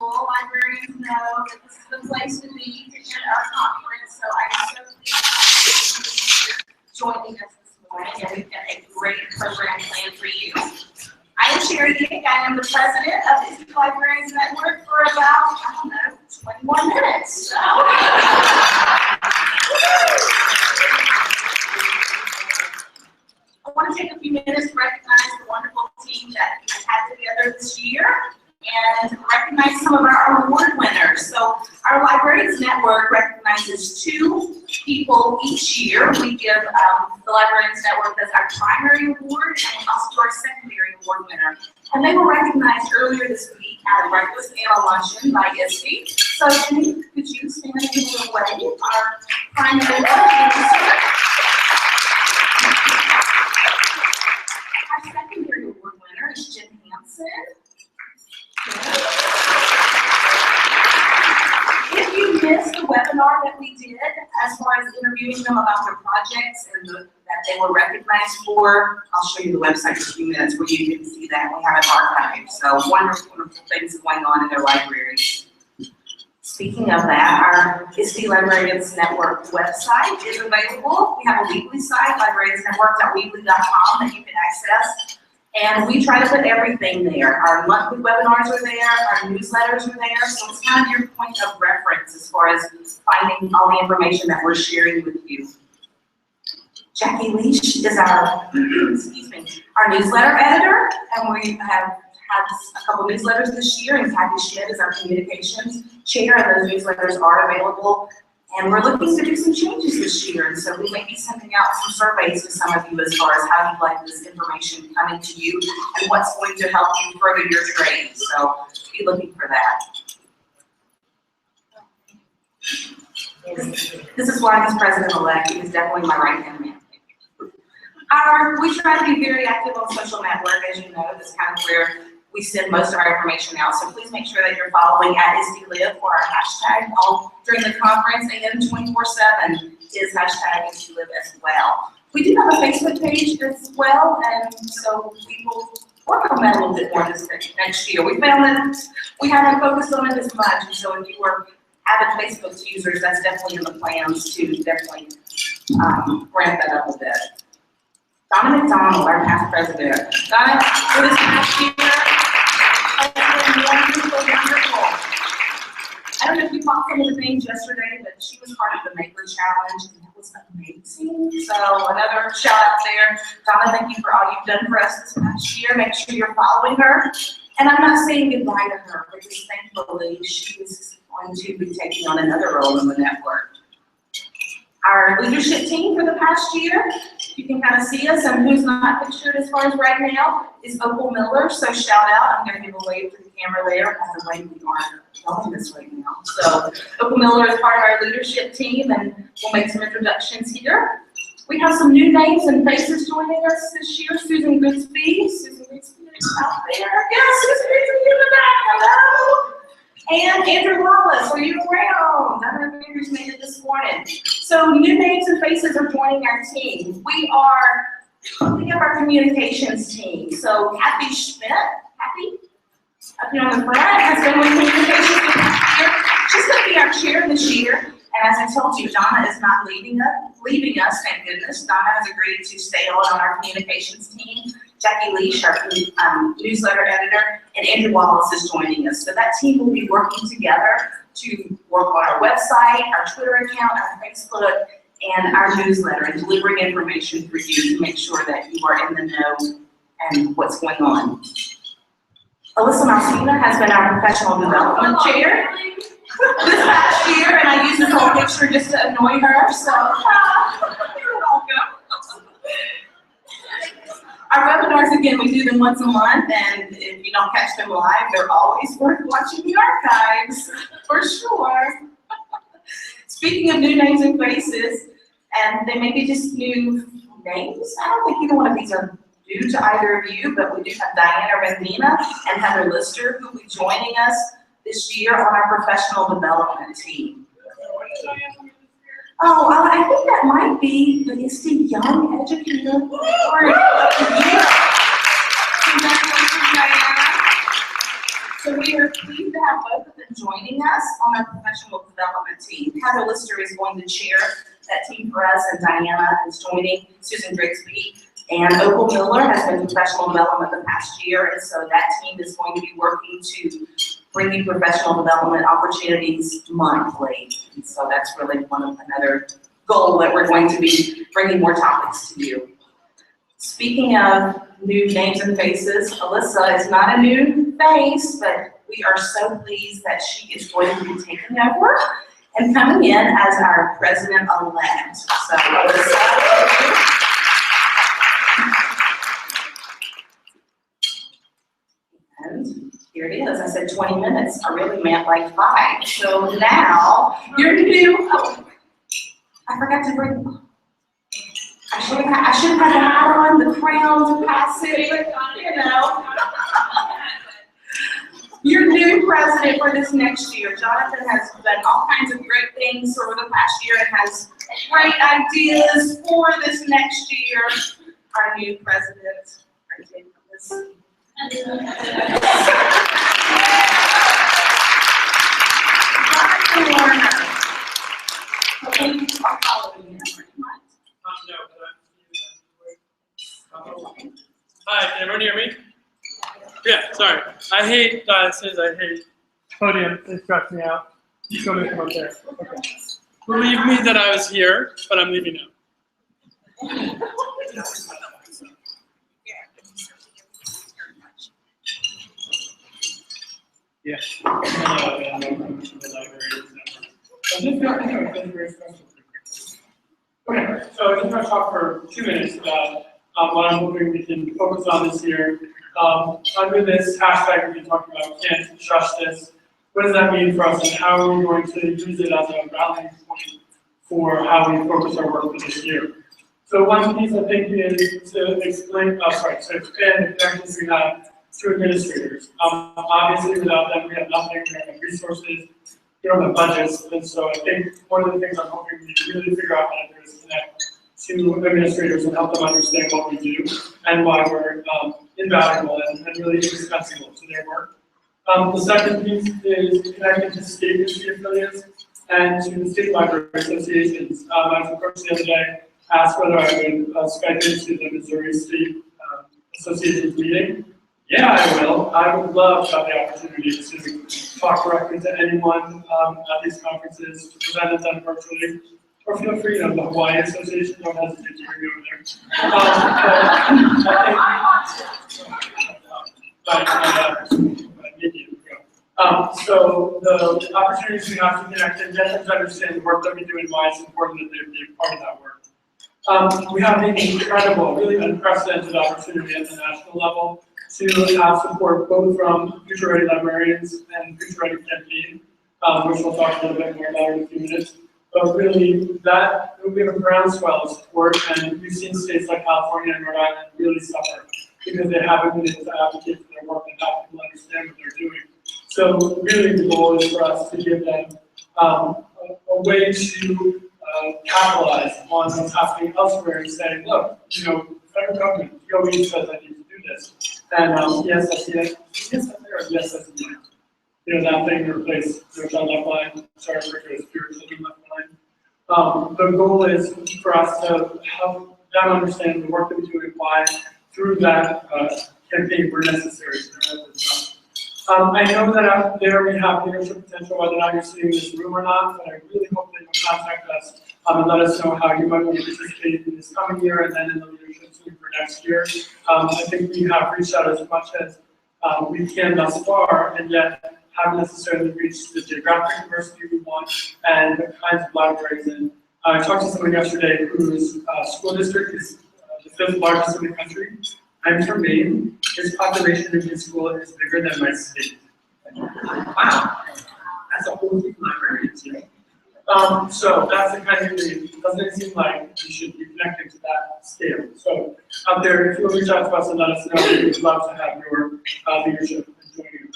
virtual. Librarians know that this is the place to be to end our conference, so I'm so pleased for joining us this morning, and we've got a great program planned for you. I am Sherry Dick. I am the president of the ISTE Librarians Network for about, 21 minutes. So. I want to take a few minutes to recognize the wonderful team that we had together this year and recognize some of our award winners. So our Librarians Network recognizes 2 people each year. We give the Librarians Network as our primary award and also our secondary award winner. And they were recognized earlier this week at a breakfast and a luncheon by ISTE. So Jenny, could you stand in the way, our primary award? Our secondary award winner is Jim Hansen. If you missed the webinar that we did as far as interviewing them about their projects and that they were recognized for, I'll show you the website in a few minutes where you can see that. We have it archived. So wonderful, wonderful things going on in their libraries. Speaking of that, our ISTE Librarians Network website is available. We have a weekly site, librariansnetwork.weebly.com, that you can access. And we try to put everything there. Our monthly webinars are there, our newsletters are there, so it's kind of your point of reference as far as finding all the information that we're sharing with you. Jackie Leash is our, excuse me, our newsletter editor, and we have had a couple newsletters this year, and Kathy Schmidt is our communications chair, and those newsletters are available. And we're looking to do some changes this year, and so we may be sending out some surveys to some of you as far as how you like this information coming to you and what's going to help you further your trade. So be looking for that. This is why he's president-elect. He is definitely my right-hand man. We try to be very active on social network, as you know. That's kind of where we send most of our information out. So please make sure that you're following at ISTE Lib for our hashtag all during the conference, and 24/7 is hashtag ISTE Lib as well. We do have a Facebook page as well, and so we will work on that a little bit more this next year. We found that we haven't focused on it as much, and so if you were avid Facebook users, that's definitely in the plans to definitely ramp that up a bit. Donna McDonald, our past president. Donna, for this past year, wonderful. I don't know if you caught some of the things yesterday, but she was part of the Maker Challenge, and that was amazing. So another shout out there. Donna, thank you for all you've done for us this past year. Make sure you're following her. And I'm not saying goodbye to her, because thankfully she is going to be taking on another role in the network. Our leadership team for the past year, you can kind of see us, and who's not pictured as far as right now is Opal Miller, so shout out. I'm going to give a wave to the camera there. By the way, we aren't filming this right now. So Opal Miller is part of our leadership team, and we'll make some introductions here. We have some new names and faces joining us this year. Susan Goodsby. Susan Goodsby is out there. Yes, Susan Goodsby in the back. Hello. And Andrew Wallace, are you around? I don't know who's made it this morning. So new names and faces are joining our team. We have our communications team. So Kathy Schmidt, Kathy, up here on the front, has been with communications for the past year. She's going to be our chair this year. And as I told you, Donna is not leaving us, thank goodness. Donna has agreed to stay on our communications team. Jackie Leash, our newsletter editor, and Andrew Wallace is joining us. So that team will be working together to work on our website, our Twitter account, our Facebook, and our newsletter, and delivering information for you to make sure that you are in the know and what's going on. Alyssa Marcina has been our professional development chair this past year, and I use this whole picture just to annoy her, so you're welcome. Our webinars, again, we do them once a month, and if you don't catch them live, they're always worth watching the archives, for sure. Speaking of new names and faces, and they may be just new names, I don't think either one of these are new to either of you, but we do have Diana Rendina and Heather Lister who will be joining us this year on our professional development team. Oh, I think that might be the ISTE Young Educator Award of the Year. Congratulations, Diana. So we are pleased to have both of them and joining us on our professional development team. Heather Lister is going to chair that team for us, and Diana is joining, Susan Grigsby. And Opal Miller has been in professional development the past year, and so that team is going to be working to bring you professional development opportunities monthly. And so that's really another goal that we're going to be bringing more topics to you. Speaking of new names and faces, Alyssa is not a new face, but we are so pleased that she is going to be taking over and coming in as our president-elect. So Alyssa, and here it is. I said 20 minutes. I really meant like 5. So now you're new. Oh, I forgot to bring. I should have had the hat on, the crown to pass it, but you know. Your new president for this next year. Jonathan has done all kinds of great things over the past year and has great ideas for this next year. Our new president. Hi, can everyone hear me? Yeah, sorry. I hate glasses, I hate podiums, they stress me out. Just go to come up there. Okay. Believe me that I was here, but I'm leaving now. Yeah. Okay, so I'm just going to talk for 2 minutes about what I'm hoping we can focus on this year. Under this hashtag we've been talking about can't trust this. What does that mean for us, and how are we going to use it as a rallying point for how we focus our work for this year? So one piece I think is to expand the connections we have to administrators. Obviously without them we have nothing, we don't have resources, we don't have budgets, and so I think one of the things I'm hoping we really figure out how to do is connect to administrators and help them understand what we do and why we're invaluable and really indispensable to their work. The second piece is connecting to state history affiliates and to the state library associations. I was approached the other day, asked whether I would Skype into the Missouri State Association's meeting. Yeah, I will. I would love to have the opportunity to talk directly to anyone at these conferences, to present them virtually, or feel free, the Hawaii Association, don't hesitate to bring me over there. So the opportunities we have to connect and get them to understand the work that we do and why it's important that they be a part of that work. We have an incredible, really unprecedented opportunity at the national level to have support both from Future Ready librarians and Future Ready campaign, which we'll talk a little bit more about in a few minutes. But really, that we have a groundswell of support, and we've seen states like California and Rhode Island really suffer because they haven't been able to advocate for their work and have people understand what they're doing. So really, the goal is for us to give them a way to capitalize on what's happening elsewhere and say, look, the federal government, DOE says I need to do this, and yes, I see it. Yes, I there. Yes, I see it. That thing to replace child left line, sorry for as pure children left line. The goal is for us to help them understand the work that we do and why through that campaign we're necessary. I know that out there we have leadership potential, whether or not you're sitting in this room or not, but I really hope that you'll contact us and let us know how you might want to participate in this coming year and then in the leadership team for next year. I think we have reached out as much as we can thus far, and yet haven't necessarily reached the geographic diversity we want and the kinds of libraries. And I talked to someone yesterday whose school district is the 5th largest in the country. I'm from Maine. His population in his school is bigger than my state. Wow, that's a whole team of librarians, so that's the kind of thing. Doesn't it seem like we should be connecting to that scale? So out there, if you'll reach out to us and let us know, we would love to have your leadership and join you.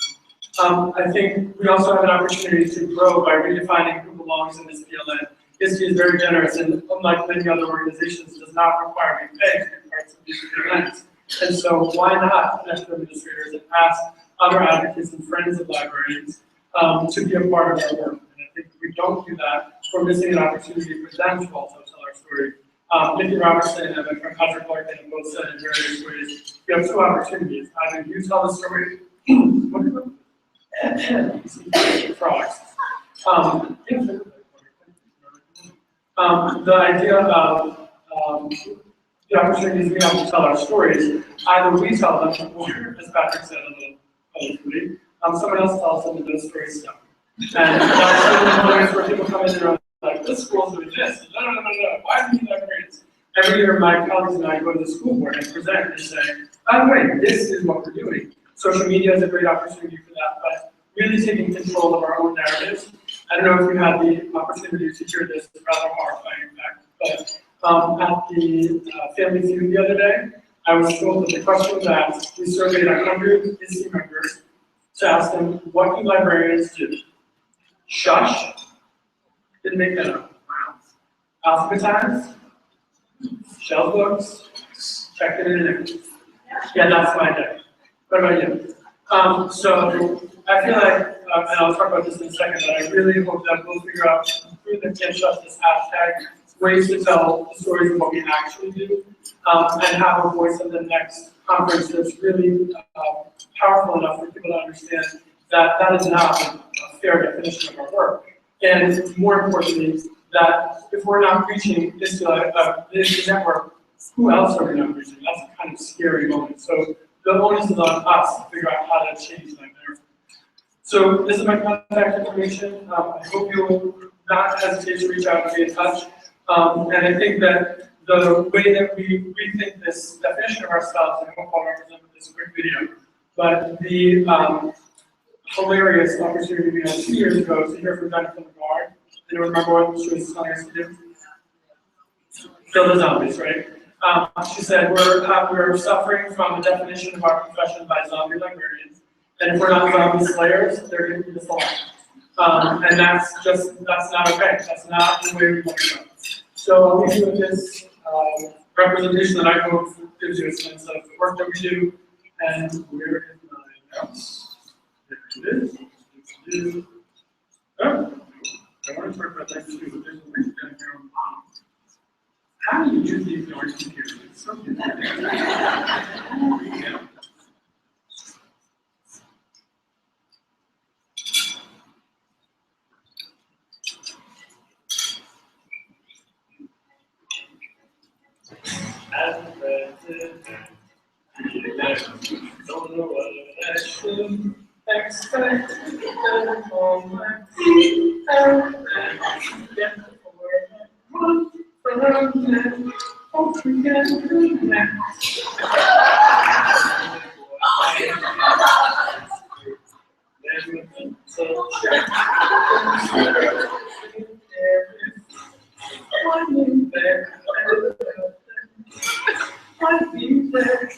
I think we also have an opportunity to grow by redefining who belongs in this PLN. ISTE is very generous, and unlike many other organizations, does not require me pay to be part of these events. And so why not connect to administrators and ask other advocates and friends of librarians to be a part of our work. And I think if we don't do that, we're missing an opportunity for them to also tell our story. Nikki Robertson and my friend Patrick Larkin have both said in various ways, you have two opportunities. Either you tell the story, frogs. The idea of the opportunities we have to tell our stories, either we tell them, or as Patrick said publicly, someone else tells them that those stories stuck. And that's the moments where people come in and are like, this school's doing this, no, why do you need librarians? Every year my colleagues and I go to the school board and present and say, by the way, this is what we're doing. Social media is a great opportunity for that, but really taking control of our own narratives. I don't know if you had the opportunity to hear this, it's rather horrifying fact, but at the Family Feud the other day, I was told that the question that we surveyed 100 ISTE members to ask them, what do librarians do? Shush. Didn't make that up. Wow. Alphabetize. Shelf books. Check the internet. Yeah, that's my day. What about you? So I feel like, and I'll talk about this in a second, but I really hope that we'll figure out through the Can't Trust This hashtag ways to tell the stories of what we actually do, and have a voice at the next conference that's really powerful enough for people to understand that that is not a fair definition of our work. And more importantly, that if we're not reaching this network, who else are we not reaching? That's a kind of scary moment. So the onus is on us to figure out how to change that narrative. So this is my contact information. I hope you'll not hesitate to reach out and be in touch. And I think that the way that we rethink this definition of ourselves, and I hope I'll represent with this quick video, but the hilarious opportunity we had 2 years ago to hear from Jennifer Lagarde. Anyone remember what she was telling us to do? Kill the zombies, right? She said, we're suffering from the definition of our profession by zombie librarians, and if we're not zombie slayers, they're going to be disallowed. And that's not okay. That's not the way we want to go. So I'll leave you with this representation that I hope gives you a sense of the work that we do, and where is my notes? There it is. Oh, I want to talk about that too, but there's a link down here on the bottom. How do you use these noise computers? It's so good. Yeah. As president, don't know what I should expect. On my feet, and get where I want from them. Hope we can connect. So check. One there. I've been there,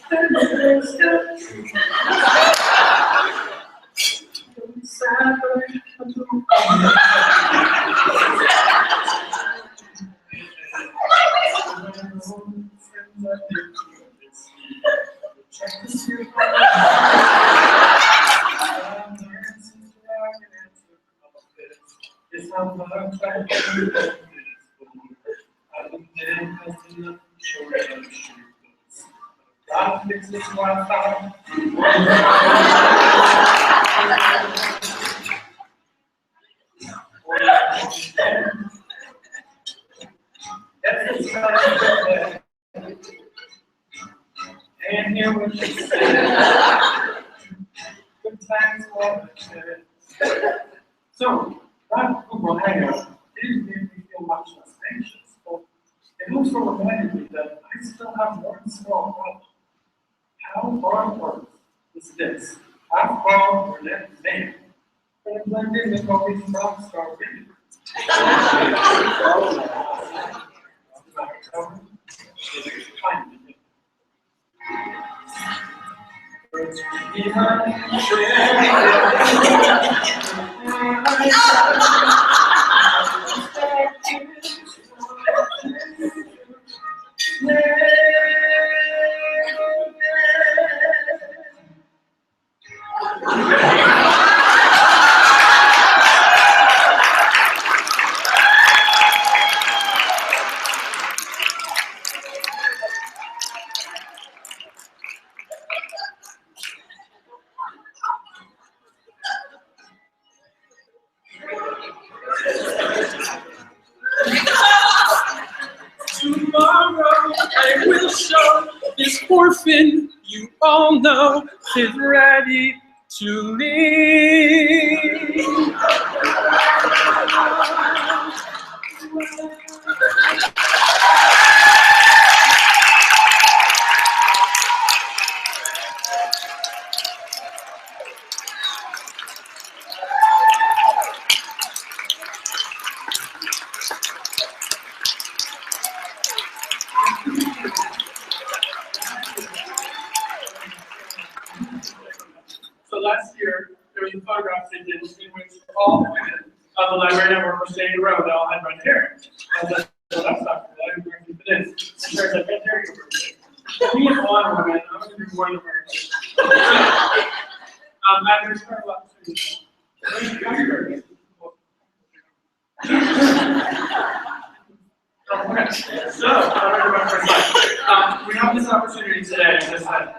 God fixes Wi-Fi. And here what she said. Good times for the So, that Google Hangout did make me feel much less anxious. But it also reminded me that I still have one small problem. How far apart is this? How far were that man? And blend in with all these rock star videos. orphan, you all know, is ready to leave. So last year, there was a photograph taken in which all women of the library network were standing in a row. They all had red hair. I was like, well, that's not cool. I didn't wear anything for this. And Sarah's like, red hair, you're birthday. Me and one woman, I'm going to be more than wear it. After start a lot too. Okay, so, we have this opportunity today, as I said.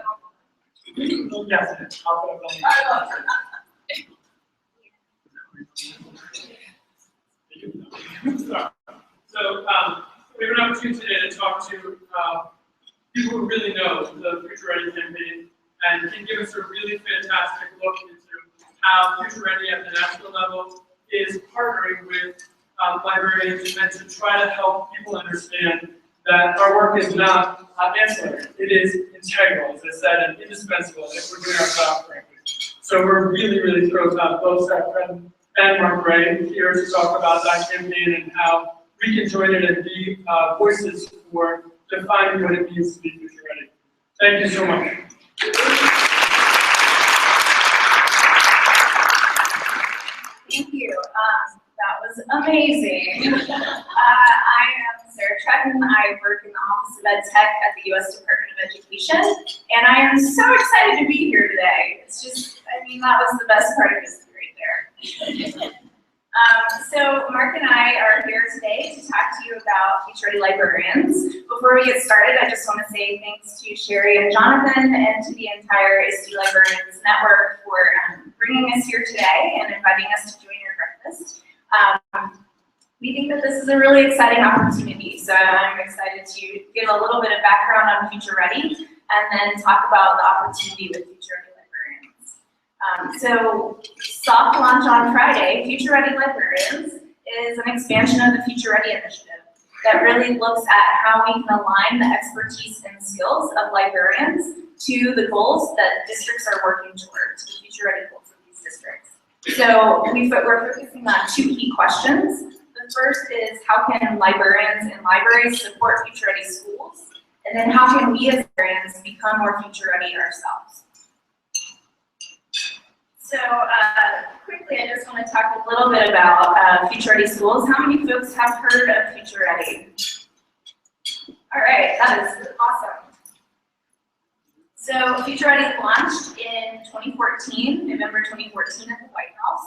Yes, I'll put up on So, we have an opportunity today to talk to people who really know the Future Ready campaign and can give us a really fantastic look into how Future Ready at the national level is partnering with librarians and to try to help people understand that our work is not ancillary. It is integral, as I said, and indispensable if we're doing our job correctly. So we're really, really thrilled to have both Zach and Mark Ray here to talk about that campaign and how we can join it and be voices for defining what it means to be future ready. Thank you so much. Thank you. That was amazing. I am Sarah Tretton. I work in the Office of Ed Tech at the U.S. Department of Education, and I am so excited to be here today. It's just, I mean, that was the best part of history right there. So Mark and I are here today to talk to you about Future Ready librarians. Before we get started, I just want to say thanks to Sherry and Jonathan and to the entire ISTE Librarians Network for bringing us here today and inviting us to join your breakfast. We think that this is a really exciting opportunity, so I'm excited to give a little bit of background on Future Ready and then talk about the opportunity with Future Ready librarians. So, soft launch on Friday, Future Ready Librarians is an expansion of the Future Ready initiative that really looks at how we can align the expertise and skills of librarians to the goals that districts are working towards, the Future Ready goals of these districts. So we're focusing on two key questions. The first is how can librarians and libraries support Future Ready schools? And then how can we as librarians become more Future Ready ourselves? So quickly, I just want to talk a little bit about Future Ready schools. How many folks have heard of Future Ready? All right, that is awesome. So Future Ready launched in 2014, November 2014 at the White House.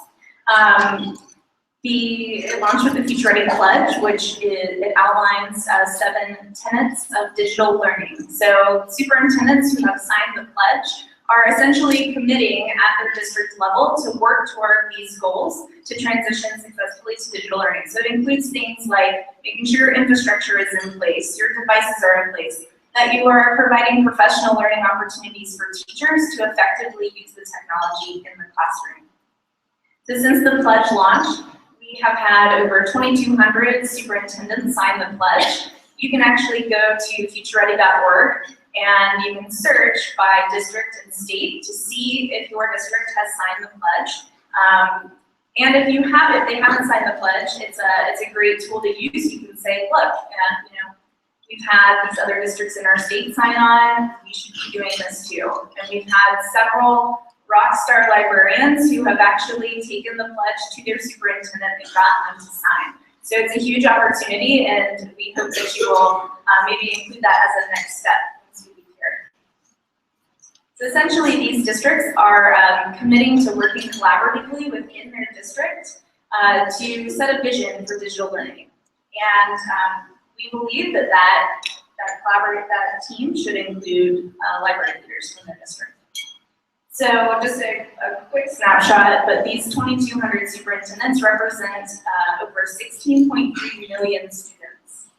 It launched with the Future Ready Pledge, which it outlines 7 tenets of digital learning. So superintendents who have signed the pledge are essentially committing at their district level to work toward these goals to transition successfully to digital learning. So it includes things like making sure your infrastructure is in place, your devices are in place, that you are providing professional learning opportunities for teachers to effectively use the technology in the classroom. So since the pledge launched, we have had over 2,200 superintendents sign the pledge. You can actually go to futureready.org and you can search by district and state to see if your district has signed the pledge. And if they haven't signed the pledge, it's a great tool to use. You can say, look, we've had these other districts in our state sign on, we should be doing this too. And we've had several rock star librarians who have actually taken the pledge to their superintendent and gotten them to sign. So it's a huge opportunity, and we hope that you will maybe include that as a next step once we leave here. So essentially, these districts are committing to working collaboratively within their district to set a vision for digital learning. And we believe that team should include library leaders from the district. So just a quick snapshot, but these 2,200 superintendents represent over 16.3 million students.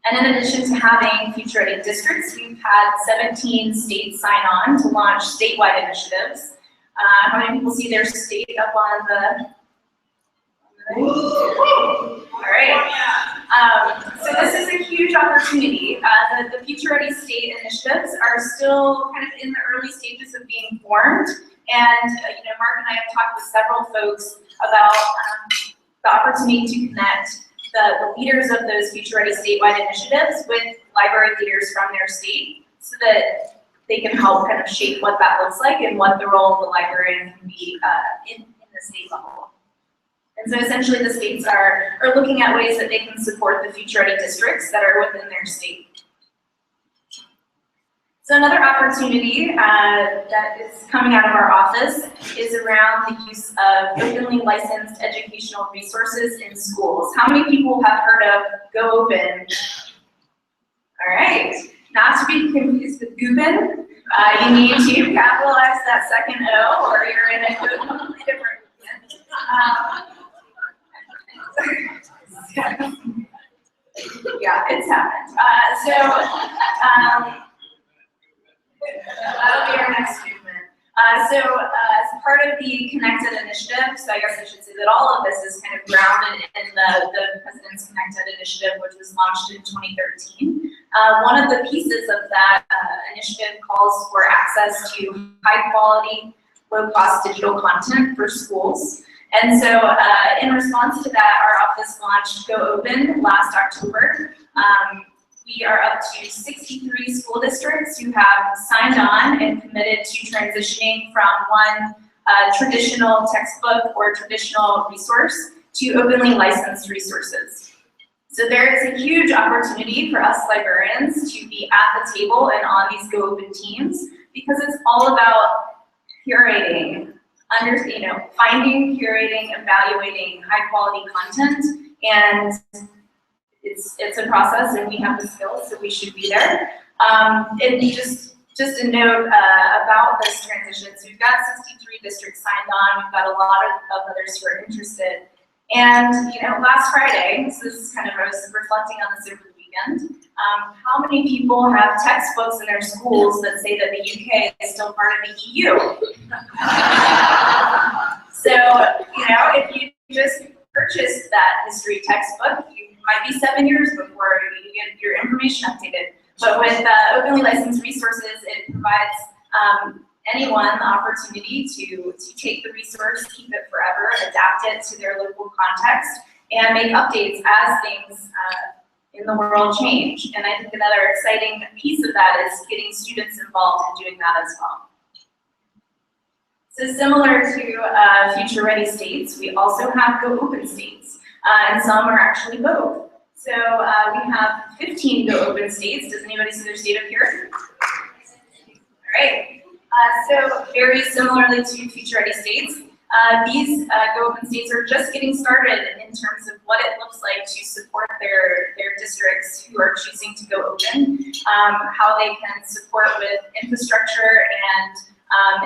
And in addition to having future-ready districts, we've had 17 states sign on to launch statewide initiatives. How many people see their state up on the? All right. So this is a huge opportunity. The future-ready state initiatives are still kind of in the early stages of being formed. And Mark and I have talked with several folks about the opportunity to connect the leaders of those future-ready statewide initiatives with library leaders from their state so that they can help kind of shape what that looks like and what the role of the librarian can be in the state level. And so essentially the states are looking at ways that they can support the future-ready districts that are within their state. So another opportunity that is coming out of our office is around the use of openly licensed educational resources in schools. How many people have heard of Go Open? All right, not to be confused with Goopin. You need to capitalize that second O or you're in a completely different yeah, it's happened. That'll be our next movement. As part of the Connected Initiative, so I guess I should say that all of this is kind of grounded in the President's Connected Initiative, which was launched in 2013. One of the pieces of that initiative calls for access to high quality, low cost digital content for schools. And so in response to that, our office launched Go Open last October. We are up to 63 school districts who have signed on and committed to transitioning from one traditional textbook or traditional resource to openly licensed resources. So there is a huge opportunity for us librarians to be at the table and on these Go Open teams because it's all about curating, finding, curating, evaluating high quality content, and it's a process, and we have the skills, so we should be there. And just a note about this transition. So we've got 63 districts signed on. We've got a lot of others who are interested. And last Friday, this is kind of, I was reflecting on this over the weekend. How many people have textbooks in their schools that say that the UK is still part of the EU? So if you just purchased that history textbook, you might be 7 years before you get your information updated. But with openly licensed resources, it provides anyone the opportunity to take the resource, keep it forever, adapt it to their local context, and make updates as things in the world change. And I think another exciting piece of that is getting students involved in doing that as well. So similar to Future Ready states, we also have Go Open states, and some are actually both. So we have 15 Go Open states. Does anybody see their state up here? All right. So very similarly to Future Ready states, these Go Open states are just getting started in terms of what it looks like to support their districts who are choosing to go open, how they can support with infrastructure and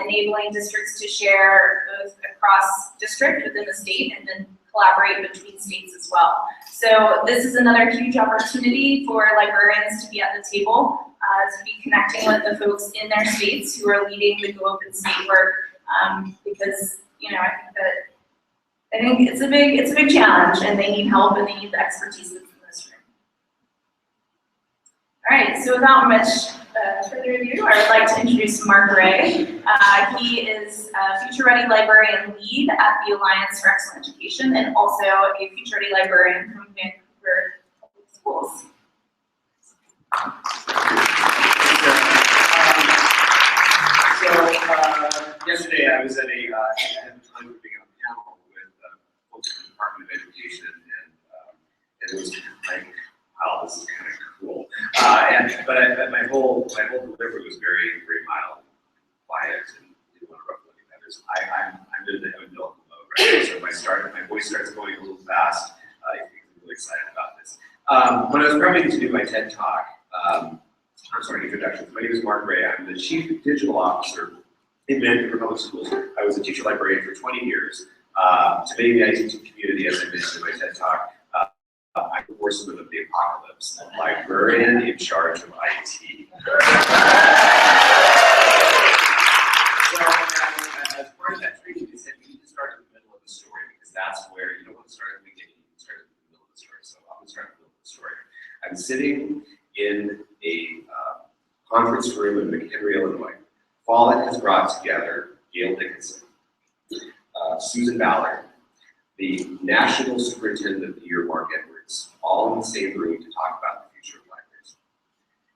enabling districts to share both across district within the state and then collaborate between states as well. So this is another huge opportunity for librarians to be at the table, to be connecting with the folks in their states who are leading the Go Open state work, because I think it's a big challenge, and they need help and they need the expertise that's in this room. All right, so without much further ado, I would like to introduce Mark Ray. He is a Future Ready Librarian Lead at the Alliance for Excellent Education and also a Future Ready Librarian from Vancouver Public Schools. Yesterday I was at a panel with folks from the Department of Education, and it was like, wow, this is kind of cool. But my whole delivery was very, very mild, quiet, and didn't want to ruffle any feathers. I'm in the middle of the mode right now, so if my voice starts going a little fast, I'm really excited about this. When I was prepping to do my TED Talk, introduction. My name is Mark Ray. I'm the Chief Digital Officer in Vancouver Public Schools. I was a teacher librarian for 20 years. To make the ICT community, as I mentioned in my TED Talk, I work horseman of the apocalypse, the librarian in charge of IT. So, as part of that training, they said you need to start in the middle of the story because that's where you don't want to start at the beginning, you start in the middle of the story. So I'm going to start in the middle of the story. I'm sitting in a conference room in McHenry, Illinois. Follett has brought together Gail Dickinson, Susan Ballard, the National Superintendent of the Year, Mark Edwards, all in the same room to talk about the future of libraries.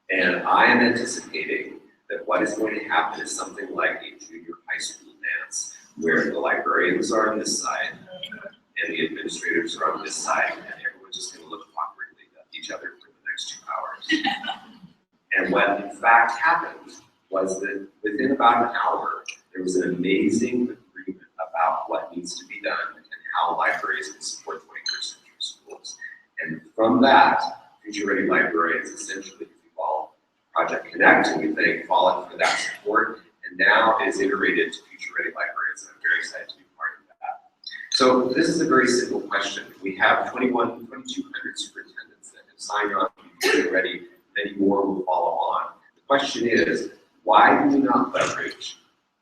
And I am anticipating that what is going to happen is something like a junior high school dance, where the librarians are on this side, and the administrators are on this side, and everyone's just going to look awkwardly at each other for the next 2 hours. And what in fact happened was that within about an hour, there was an amazing agreement about what needs to be done and how libraries can support 21st century schools. And from that, Future Ready Librarians essentially evolved Project Connect, and we thank Follett for that support. And now it is iterated to Future Ready Librarians, and I'm very excited to be part of that. So this is a very simple question. We have 2,200 superintendents that have signed on to Future Ready. Many more will follow on. The question is, why do we not leverage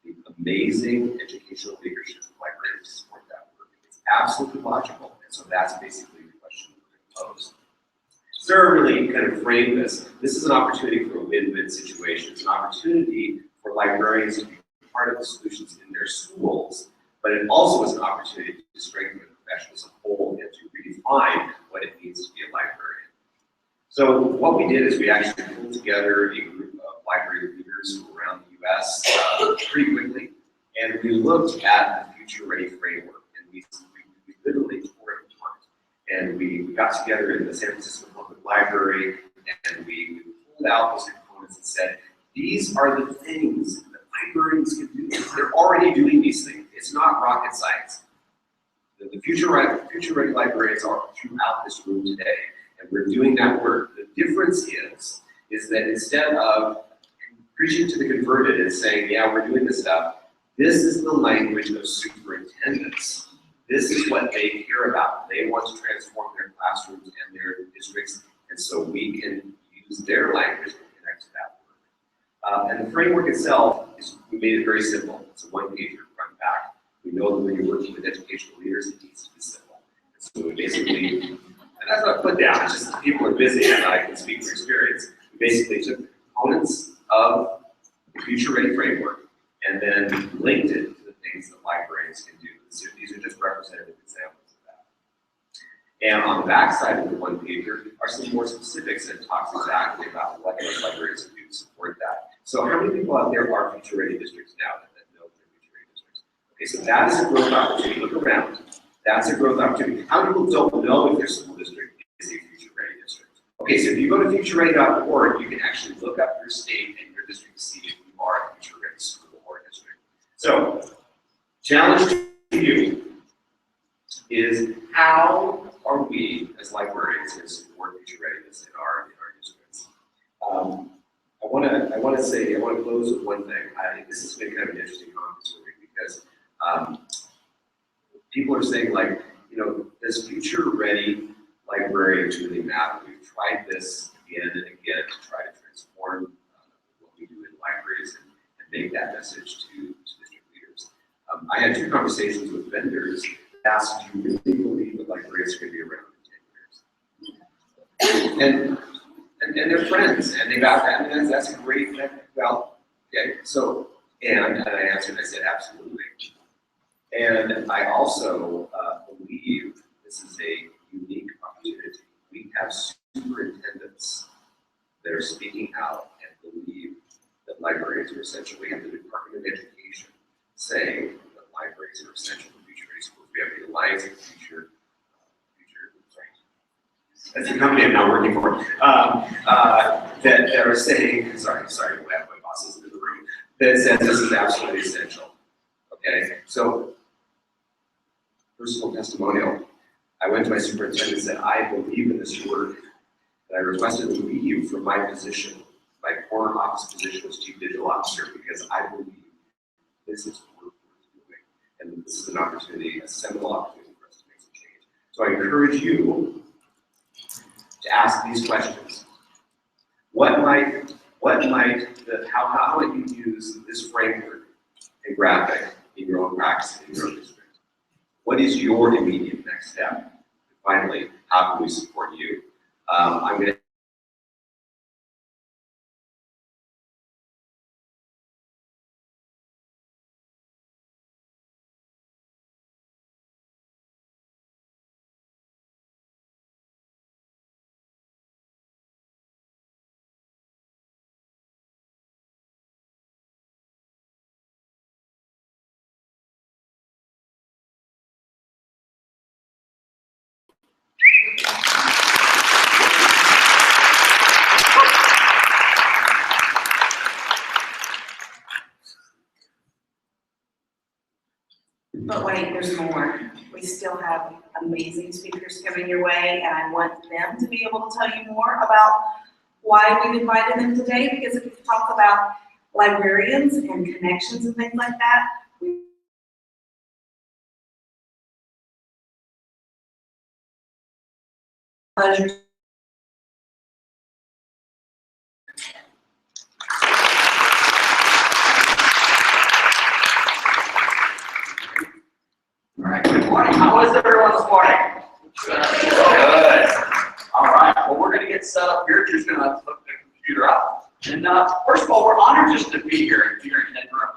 the amazing educational leadership of librarians to support that work? It's absolutely logical, and so that's basically the question we're going to pose. Sarah really kind of framed this. This is an opportunity for a win-win situation. It's an opportunity for librarians to be part of the solutions in their schools, but it also is an opportunity to strengthen the profession as a whole and to redefine what it means to be a librarian. So what we did is we actually pulled together a group of library leaders from around the U.S. Pretty quickly, and we looked at the Future Ready framework, and we literally tore it apart. And we got together in the San Francisco Public Library, and we pulled out those components and said, these are the things that librarians can do. They're already doing these things. It's not rocket science. The Future Ready librarians are throughout this room today, and we're doing that work. The difference is that instead of preaching to the converted and saying, yeah, we're doing this stuff, this is the language of superintendents. This is what they care about. They want to transform their classrooms and their districts, and so we can use their language to connect to that work. And the framework itself, we made it very simple. It's a one-pager, front and back. We know that when you're working with educational leaders, it needs to be simple. And so we basically, and that's not put down, it's just people are busy and I can speak from experience. We basically took the components of the Future Ready framework and then linked it to the things that librarians can do. So these are just representative examples of that. And on the back side of the one pager are some more specifics that talks exactly about what those librarians can do to support that. So how many people out there are Future Ready districts now that know they're Future Ready districts? Okay, so that is a growth opportunity. Look around. That's a growth opportunity. How many people don't know if their school district is a Future Ready district? Okay, so if you go to futureready.org, you can actually look up your state and your district to see if you are a Future Ready school or district. So, challenge to you is how are we as librarians going to support future readiness in our districts? I want to close with one thing. This has been kind of an interesting conference for me because people are saying, like, you know, does future ready librarians really matter? We've tried this again and again to try to transform what we do in libraries and make that message to district leaders. I had 2 conversations with vendors that asked, do you really believe that librarians are going to be around in 10 years? And they're friends, and they got that, and that's a great, well, okay, so, and I answered, I said, absolutely. And I also believe this is a unique opportunity. We have superintendents that are speaking out and believe that libraries are essential. We have the Department of Education saying that libraries are essential for future ready schools. We have the Alliance of that's the company I'm now working for, that are saying, sorry, we have my bosses in the room, that says this is absolutely essential. Okay, so personal testimonial. I went to my superintendent and said, I believe in this work, and I requested to leave from my position. My former office position was Chief Digital Officer because I believe this is work worth doing, and this is an opportunity, a seminal opportunity for us to make some change. So I encourage you to ask these questions. How would you use this framework and graphic in your own practice in your own district? What is your immediate next step? And finally, how can we support you? I'm going to But wait, there's more. We still have amazing speakers coming your way, and I want them to be able to tell you more about why we've invited them today, because if we talk about librarians and connections and things like that, pleasure. All right, good morning. How was everyone this morning? Good. All right, well, we're going to get set up here. You're just going to hook the computer up. And first of all, we're honored just to be here in Denver.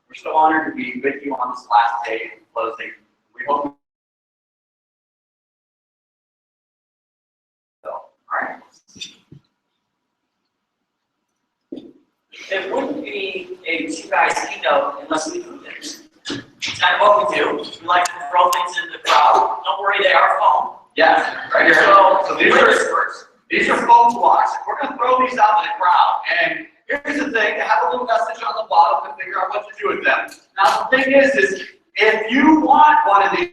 We're so honored to be with you on this last day of closing. We hope. So, all right. It wouldn't be a two guys keynote unless we do this. It's kind of what we do. We like to throw things into the crowd. Don't worry, they are foam. Yeah, right here. So these are foam blocks. We're going to throw these out to the crowd. And here's the thing: to have a little message on the bottom to figure out what to do with them. Now the thing is if you want one of these.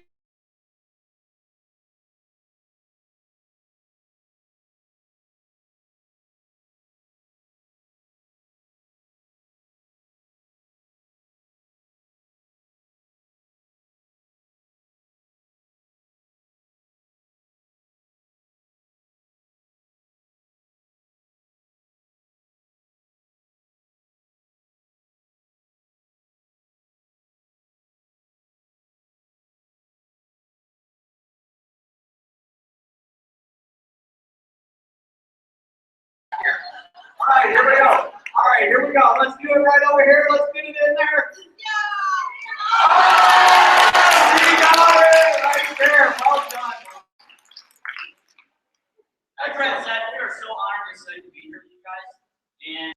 All right, here we go. All right, here we go. Let's do it right over here. Let's get it in there. Oh, you got it right there. Well done. Like Brett said, we are so honored and excited to be here with you guys. And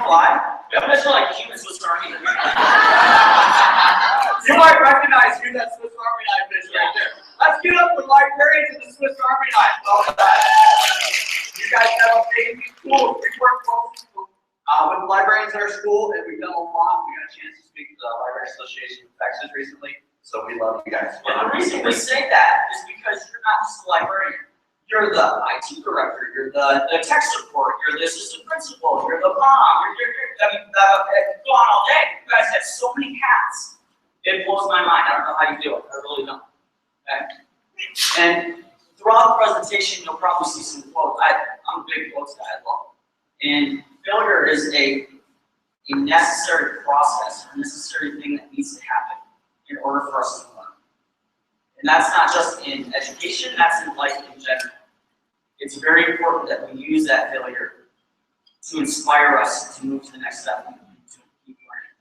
you know why? We have this like human Swiss Army. You might recognize who that Swiss Army knife is right there. Let's get up the librarians and the Swiss Army knife. Oh, you guys have amazing tools. We work closely with librarians in our school, and we've done a lot. We got a chance to speak to the Library Association of Texas recently, so we love you guys. And the reason we say that is because you're not just a librarian. You're the IT director, you're the tech support, you're the assistant principal, you're the mom, I mean, go on all day. You guys have so many hats. It blows my mind. I don't know how you do it. I really don't. Okay? And throughout the presentation, you'll probably see some quotes. I'm a big quotes guy. I love them. And failure is a necessary process, a necessary thing that needs to happen in order for us to learn. And that's not just in education, that's in life in general. It's very important that we use that failure to inspire us to move to the next step and to keep learning.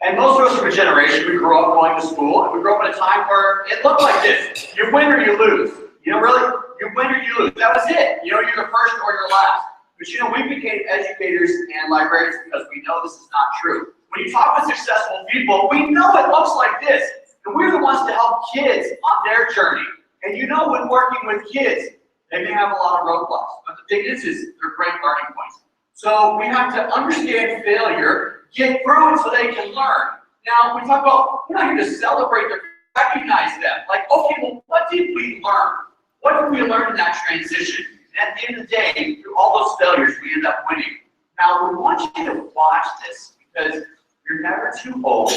And most of us are a generation, we grew up going to school, and we grew up at a time where it looked like this. You win or you lose. You know, really, you win or you lose. That was it. You know, you're the first or you're last. But you know, we became educators and librarians because we know this is not true. When you talk with successful people, we know it looks like this. And we're the ones to help kids on their journey. And you know, when working with kids, they may have a lot of roadblocks, but the thing is they're great learning points. So we have to understand failure, get through it so they can learn. Now, we talk about, we're not here to celebrate them, recognize them. Like, okay, well, what did we learn? What did we learn in that transition? And at the end of the day, through all those failures, we end up winning. Now, we want you to watch this because you're never too old,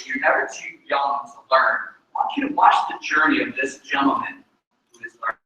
you're never too young to learn. I want you to watch the journey of this gentleman who is learning.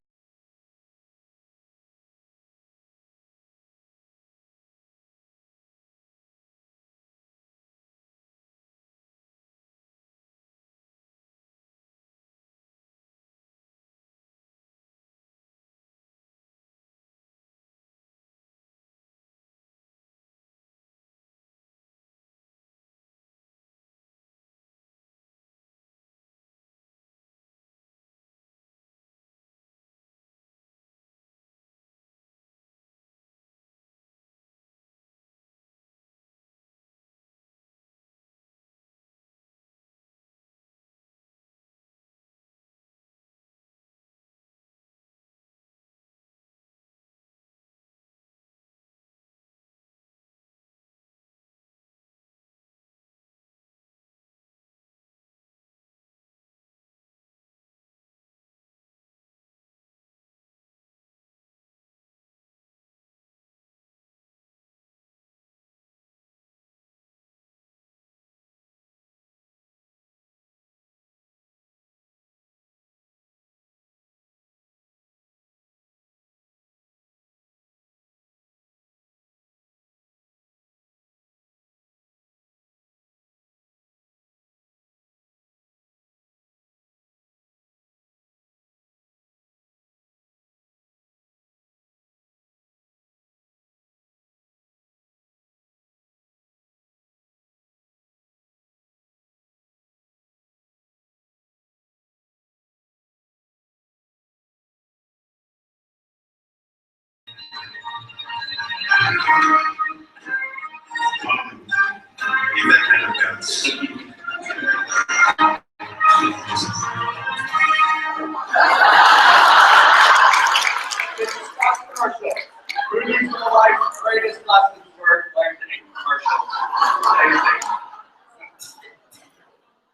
Moving to life's greatest lessons were learned in commercial.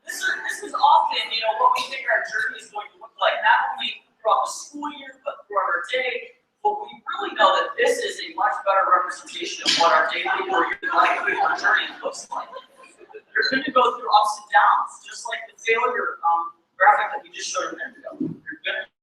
This is often, you know, what we think our journey is going to look like, not only throughout the school year, but throughout our day. But we really know that this is a much better representation of what our daily or your life or journey looks like. You're going to go through ups and downs, just like the failure graphic that we just showed a minute ago. You're going to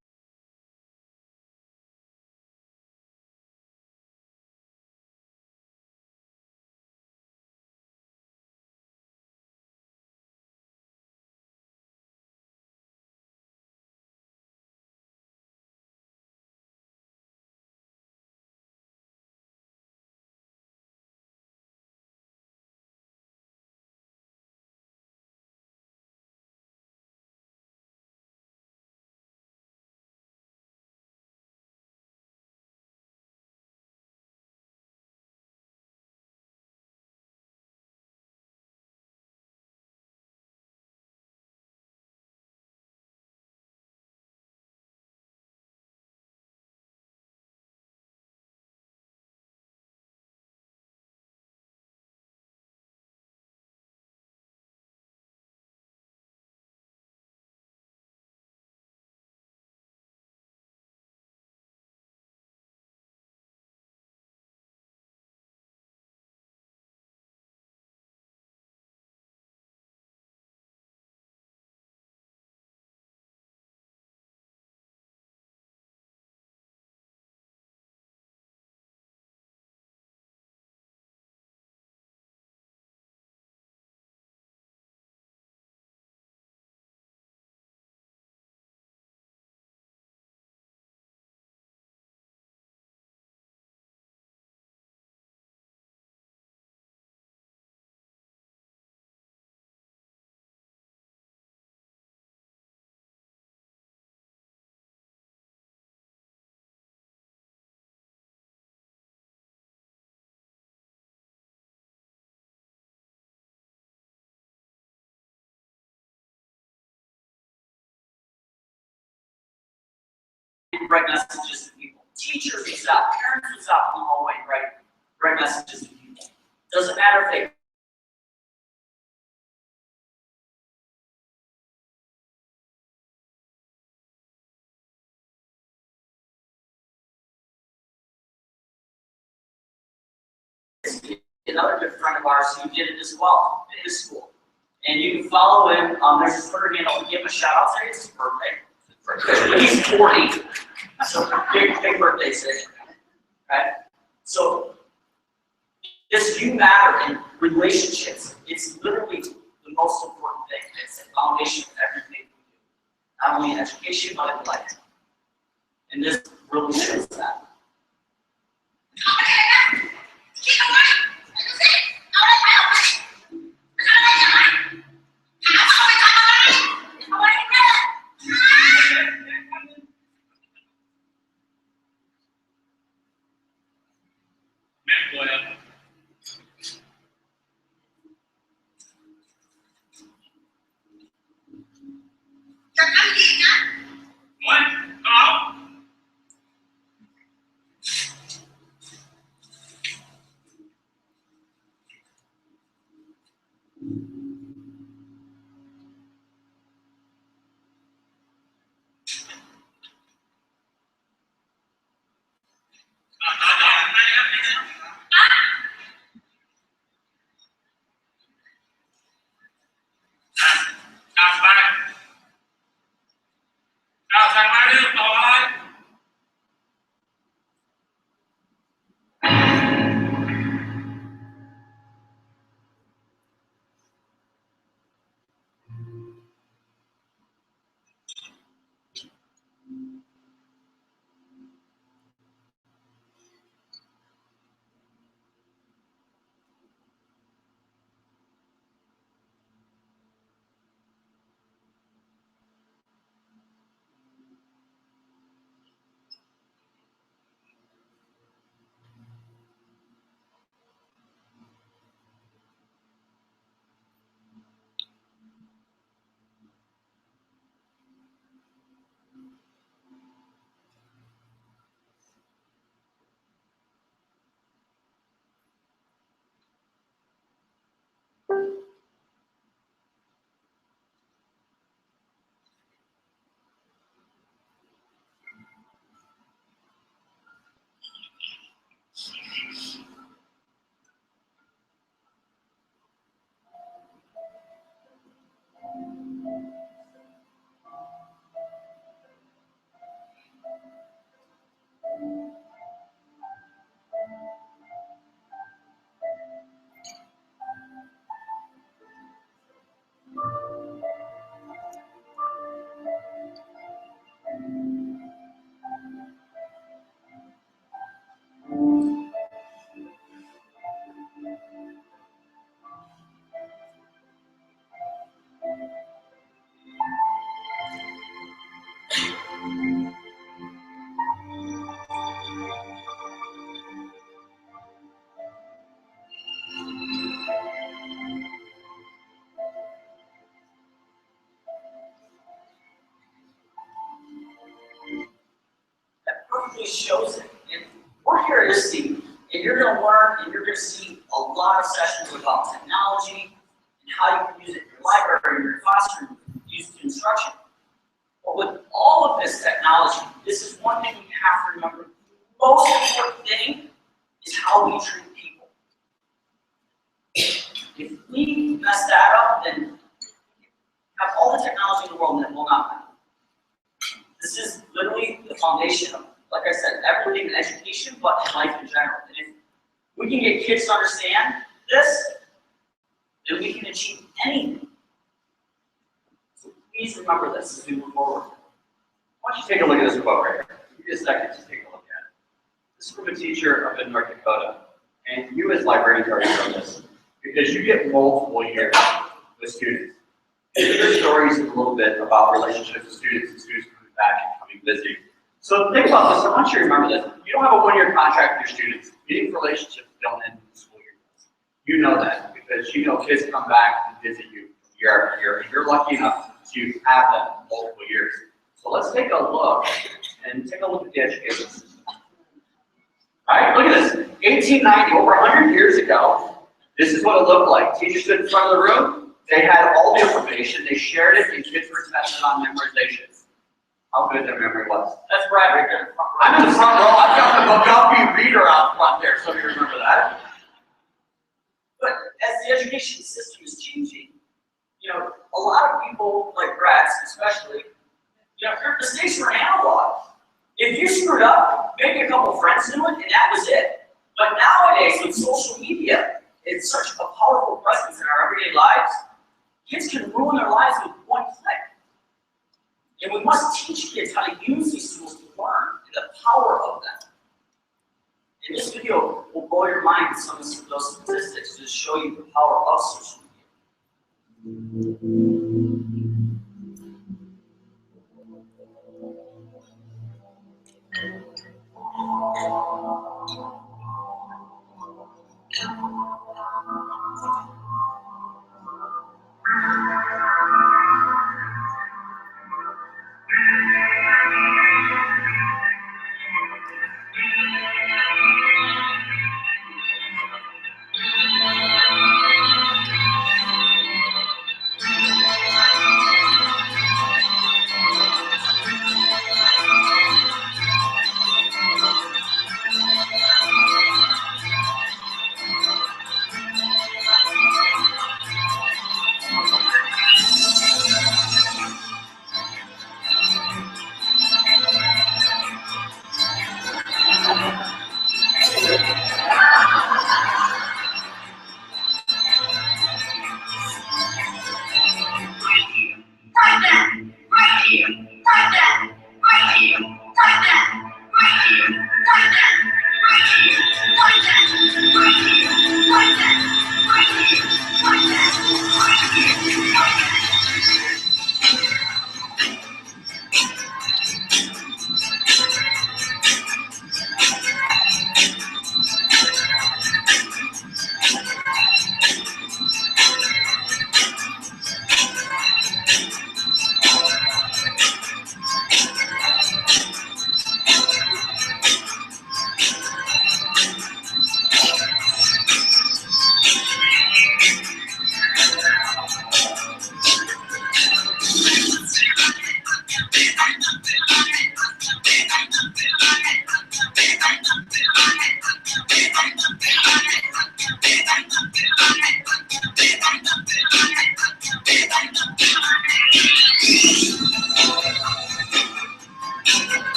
write messages to people. Teachers would stop, parents would stop in the hallway and write messages to people. Doesn't matter if they another good friend of ours who did it as well in his school. And you can follow him. There's his Twitter handle. Give him a shout out. Say it's his birthday. He's 40. So big birthday today. Right? So this you matter in relationships. It's literally the most important thing. It's the foundation of everything we do. Not only in education, but in life. And this really shows that. Perfectly shows it. And we're here at ISTE, and you're going to learn, and you're going to see a lot of sessions about technology and how you can use it in your library, in your classroom, use it in instruction. But with all of this technology, this is one thing you have to remember. The most important thing is how we treat people. If we mess that up, then have all the technology in the world, and it will not matter. This is literally the foundation of, like I said, everything in education, but in life in general. And if we can get kids to understand this, then we can achieve anything. So please remember this as we move forward. Why don't you take a look at this quote right here? Give me a second to take a look at it. This is from a teacher up in North Dakota. And you as librarians already know this, because you get multiple years with students. And your stories a little bit about relationships with students and students coming back and coming visiting. So think about this. I want you to remember this. You don't have a one-year contract with your students. Meaning relationships don't end in the school year. You know that because you know kids come back and visit you year after year, and you're lucky enough to have them multiple years. So let's take a look and take a look at the education system. Right? Look at this. 1890, over 100 years ago, this is what it looked like. Teachers stood in front of the room. They had all the information. They shared it, and kids were tested on memorization. How good their memory was. That's Brad right there. I'm in the front row. I've got the McGuffey reader out front there. Some of you remember that. But as the education system is changing, you know, a lot of people, like Brad's especially, you know, the mistakes were analog. If you screwed up, maybe a couple friends knew it, and that was it. But nowadays, with social media, it's such a powerful presence in our everyday lives, kids can ruin their lives with one click. And we must teach kids how to use these tools to learn and the power of them. And this video will blow your mind with some of those statistics to show you the power of social media.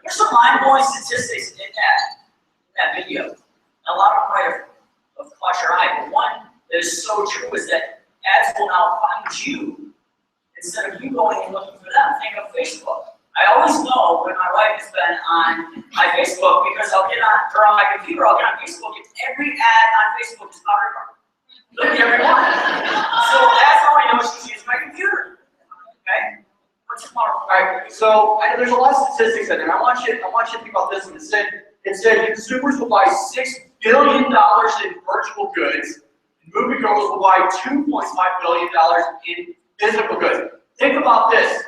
There's some mind-blowing statistics in that video. And a lot of them might have caught your eye, but one that is so true is that ads will now find you instead of you going and looking for them. Think of Facebook. I always know when my wife has been on my Facebook because I'll get on, or on my computer, I'll get on Facebook, and every ad on Facebook is about her car. Literally every morning. So that's how I know she's using my computer. Okay? What's your model? All right, so I know there's a lot of statistics in there. I want you to think about this one. It said consumers will buy $6 billion in virtual goods, and moviegoers will buy $2.5 billion in physical goods. Think about this.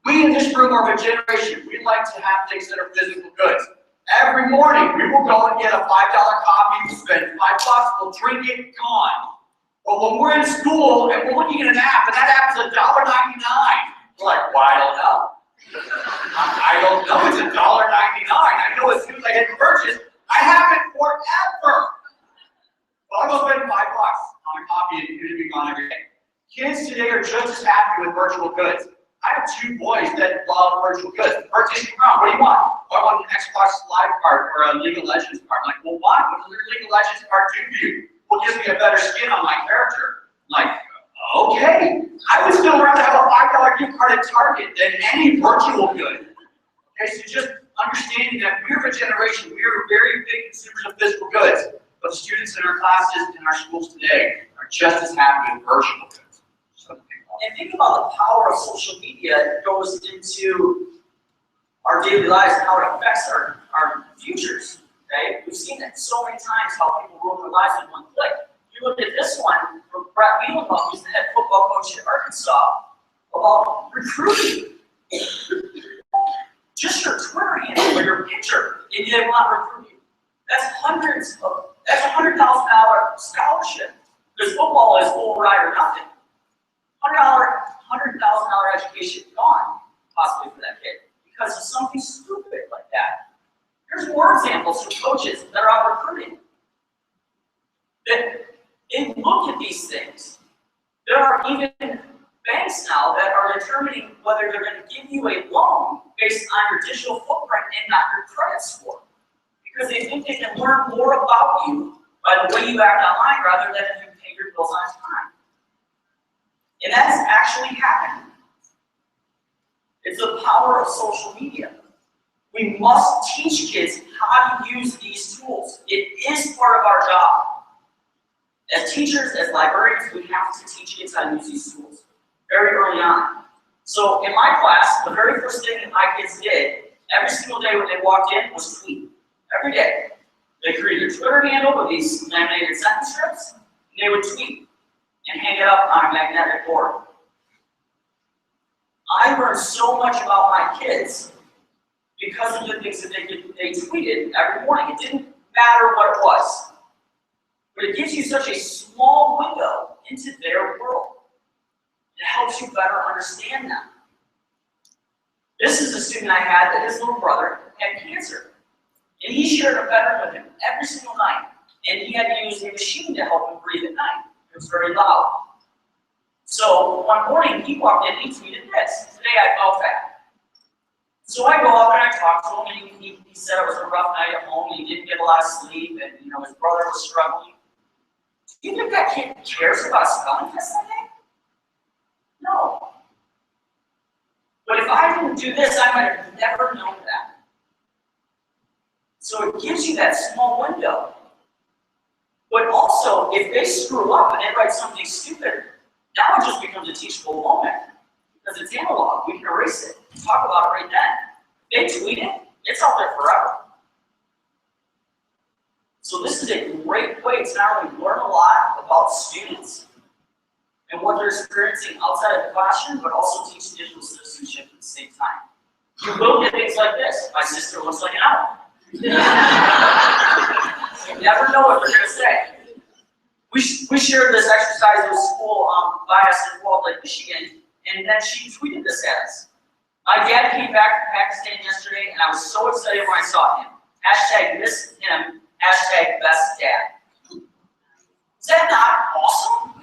We in this room are of a generation. We like to have things that are physical goods. Every morning, we will go and get a $5 coffee, we'll spend $5, we'll drink it, gone. But when we're in school and we're looking at an app, and that app is $1.99, we're like, well, I don't know. I don't know, it's $1.99. I know as soon as I hit purchase, I have it forever. Well, I'm gonna spend $5 on a coffee and it'll be gone every day. Kids today are just as happy with virtual goods. I have 2 boys that love virtual goods. First thing around, what do you want? Oh, I want an Xbox Live card or a League of Legends card. I'm like, well, why? What does your League of Legends card do to you? Well, it gives me a better skin on my character. I'm like, okay. I would still rather have a $5 gift card at Target than any virtual good. Okay, so just understanding that we're a generation, we are very big consumers of physical goods, but students in our classes in our schools today are just as happy with virtual goods. And think about the power of social media that goes into our daily lives and how it affects our futures. Okay? We've seen it so many times how people ruin their lives in one click. You look at this one from Brett Wheelenbaum, who's the head football coach at Arkansas, about recruiting. Just your Twitter handle or your picture, and they want to recruit you. That's that's a $100,000 scholarship. Because football is full ride or nothing. $100,000 education gone, possibly for that kid, because of something stupid like that. Here's more examples from coaches that are out recruiting. That they look at these things. There are even banks now that are determining whether they're going to give you a loan based on your digital footprint and not your credit score. Because they think they can learn more about you by the way you act online rather than if you pay your bills on time. And that's actually happening. It's the power of social media. We must teach kids how to use these tools. It is part of our job. As teachers, as librarians, we have to teach kids how to use these tools very early on. So in my class, the very first thing that my kids did every single day when they walked in was tweet. Every day. They created a Twitter handle with these laminated sentence strips, and they would tweet and hang it up on a magnetic board. I learned so much about my kids because of the things that they tweeted every morning. It didn't matter what it was, but it gives you such a small window into their world. It helps you better understand them. This is a student I had that his little brother had cancer, and he shared a bedroom with him every single night, and he had to use a machine to help him breathe at night. It was very loud. So one morning he walked in and he tweeted this: "Today I felt fat." So I go up and I talk to him, and he said it was a rough night at home, and he didn't get a lot of sleep, and his brother was struggling. Do you think that kid cares about a spelling test that day? No. But if I didn't do this, I might have never known that. So it gives you that small window. But also, if they screw up and they write something stupid, now it just becomes a teachable moment. Because it's analog, we can erase it. Talk about it right then. They tweet it, it's out there forever. So this is a great way to not only learn a lot about students and what they're experiencing outside of the classroom, but also teach digital citizenship at the same time. You will get things like this. My sister looks like an owl. You never know what they're going to say. We shared this exercise with school by us in Walt Lake, Michigan, and then she tweeted this at us. My dad came back from Pakistan yesterday, and I was so excited when I saw him. Hashtag miss him, hashtag best dad. Is that not awesome?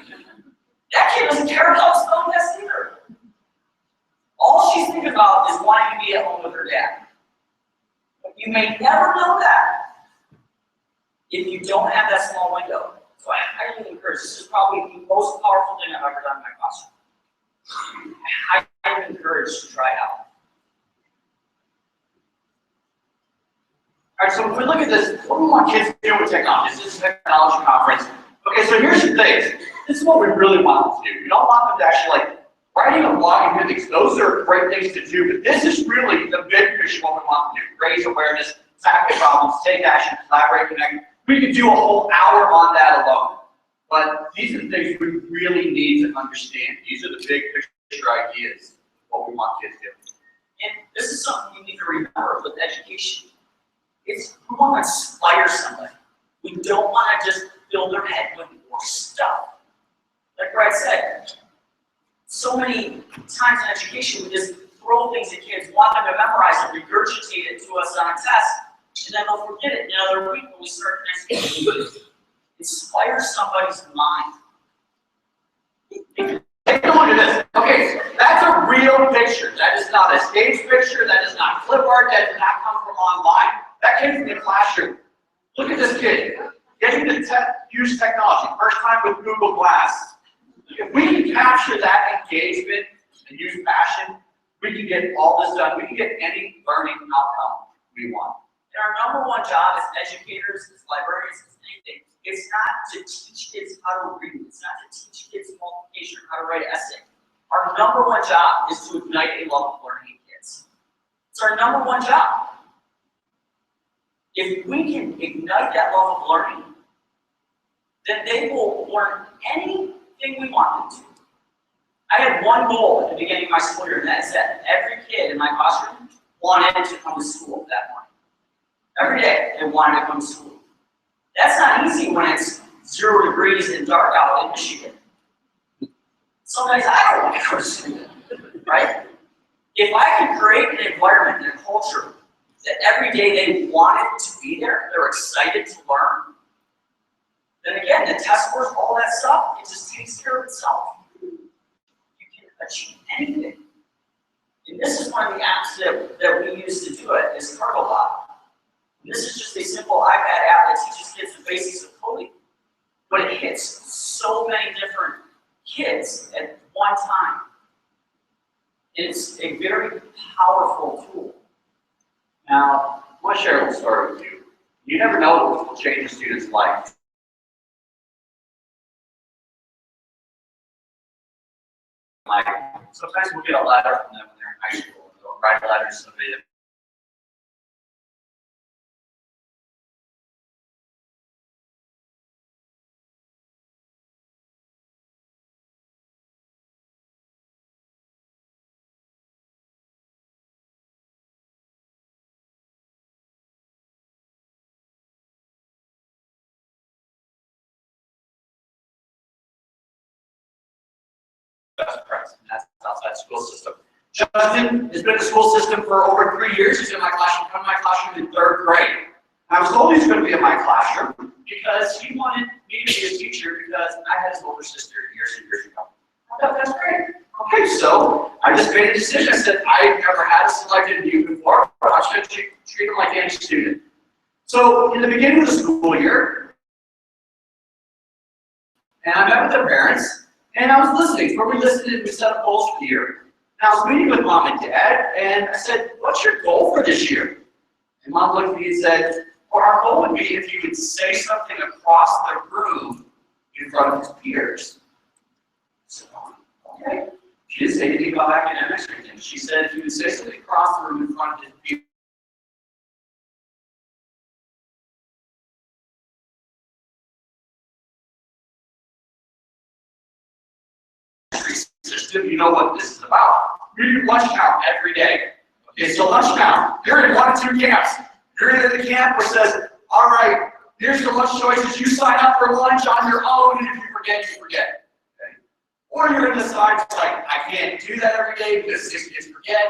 That kid doesn't care about spelling tests either. All she's thinking about is wanting to be at home with her dad. But you may never know that if you don't have that small window. So I highly encourage, this is probably the most powerful thing I've ever done in my classroom. I highly encourage to try it out. All right, so if we look at this, what do we want kids to do with technology? This is a technology conference. Okay, so here's the thing. This is what we really want them to do. We don't want them to actually like writing a blog and doing things. Those are great things to do, but this is really the big picture what we want them to do. Raise awareness, tackle problems, take action, collaborate, connect. We could do a whole hour on that alone. But these are the things we really need to understand. These are the big picture ideas of what we want kids to do. And this is something you need to remember with education. It's we want to inspire somebody. We don't want to just fill their head with more stuff. Like Brad said, so many times in education we just throw things at kids, want them to memorize and regurgitate it to us on a test, and then they'll forget it in another week when we start the next week. Inspire somebody's mind. Take a look at this. Okay, that's a real picture. That is not a stage picture. That is not clip art. That did not come from online. That came from the classroom. Look at this kid getting to use technology. First time with Google Glass. If we can capture that engagement and use passion, we can get all this done. We can get any learning outcome we want. And our number one job as educators, as librarians, as anything, it's not to teach kids how to read. It's not to teach kids multiplication or how to write an essay. Our number one job is to ignite a love of learning in kids. It's our number one job. If we can ignite that love of learning, then they will learn anything we want them to. I had one goal at the beginning of my school year, and that is that every kid in my classroom wanted to come to school that morning. Every day, they wanted to come to school. That's not easy when it's 0 degrees and dark out in Michigan. Sometimes I don't want to go to school, right? If I can create an environment and a culture that every day they wanted to be there, they're excited to learn, then again, the test scores, all that stuff, it just takes care of itself. You can achieve anything. And this is one of the apps that we use to do it, is CargoBot. This is just a simple iPad app that teaches kids the basics of coding, but it hits so many different kids at one time. It's a very powerful tool. Now, I want to share a little story with you. You never know what will change a student's life. Like, sometimes we'll get a letter from them when they're in high school, and they'll write a letter to somebody that best press, and that's outside school system. Justin has been in the school system for over 3 years. He's in my classroom, come to my classroom in 3rd grade. I was told he's going to be in my classroom because he wanted me to be a teacher because I had his older sister years and years ago. I thought that's great. Okay, so I just made a decision. I said, I've never had a selected youth before, but I'm just going to treat him like any student. So in the beginning of the school year, and I met with the parents, and I was listening. Where we listened and we set up goals for the year. And I was meeting with mom and dad, and I said, what's your goal for this year? And mom looked at me and said, well, our goal would be if you could say something across the room in front of his peers. I said, oh, okay. She didn't say anything about academics or anything. She said if you would say something across the room in front of his peers. System, you know what this is about. We do lunch count every day. Okay, so lunch count. You're in 1 of 2 camps. You're in the camp where it says, all right, here's the lunch choices. You sign up for lunch on your own, and if you forget, you forget. Okay? Or you're in the side, it's like, I can't do that every day because 6 kids forget.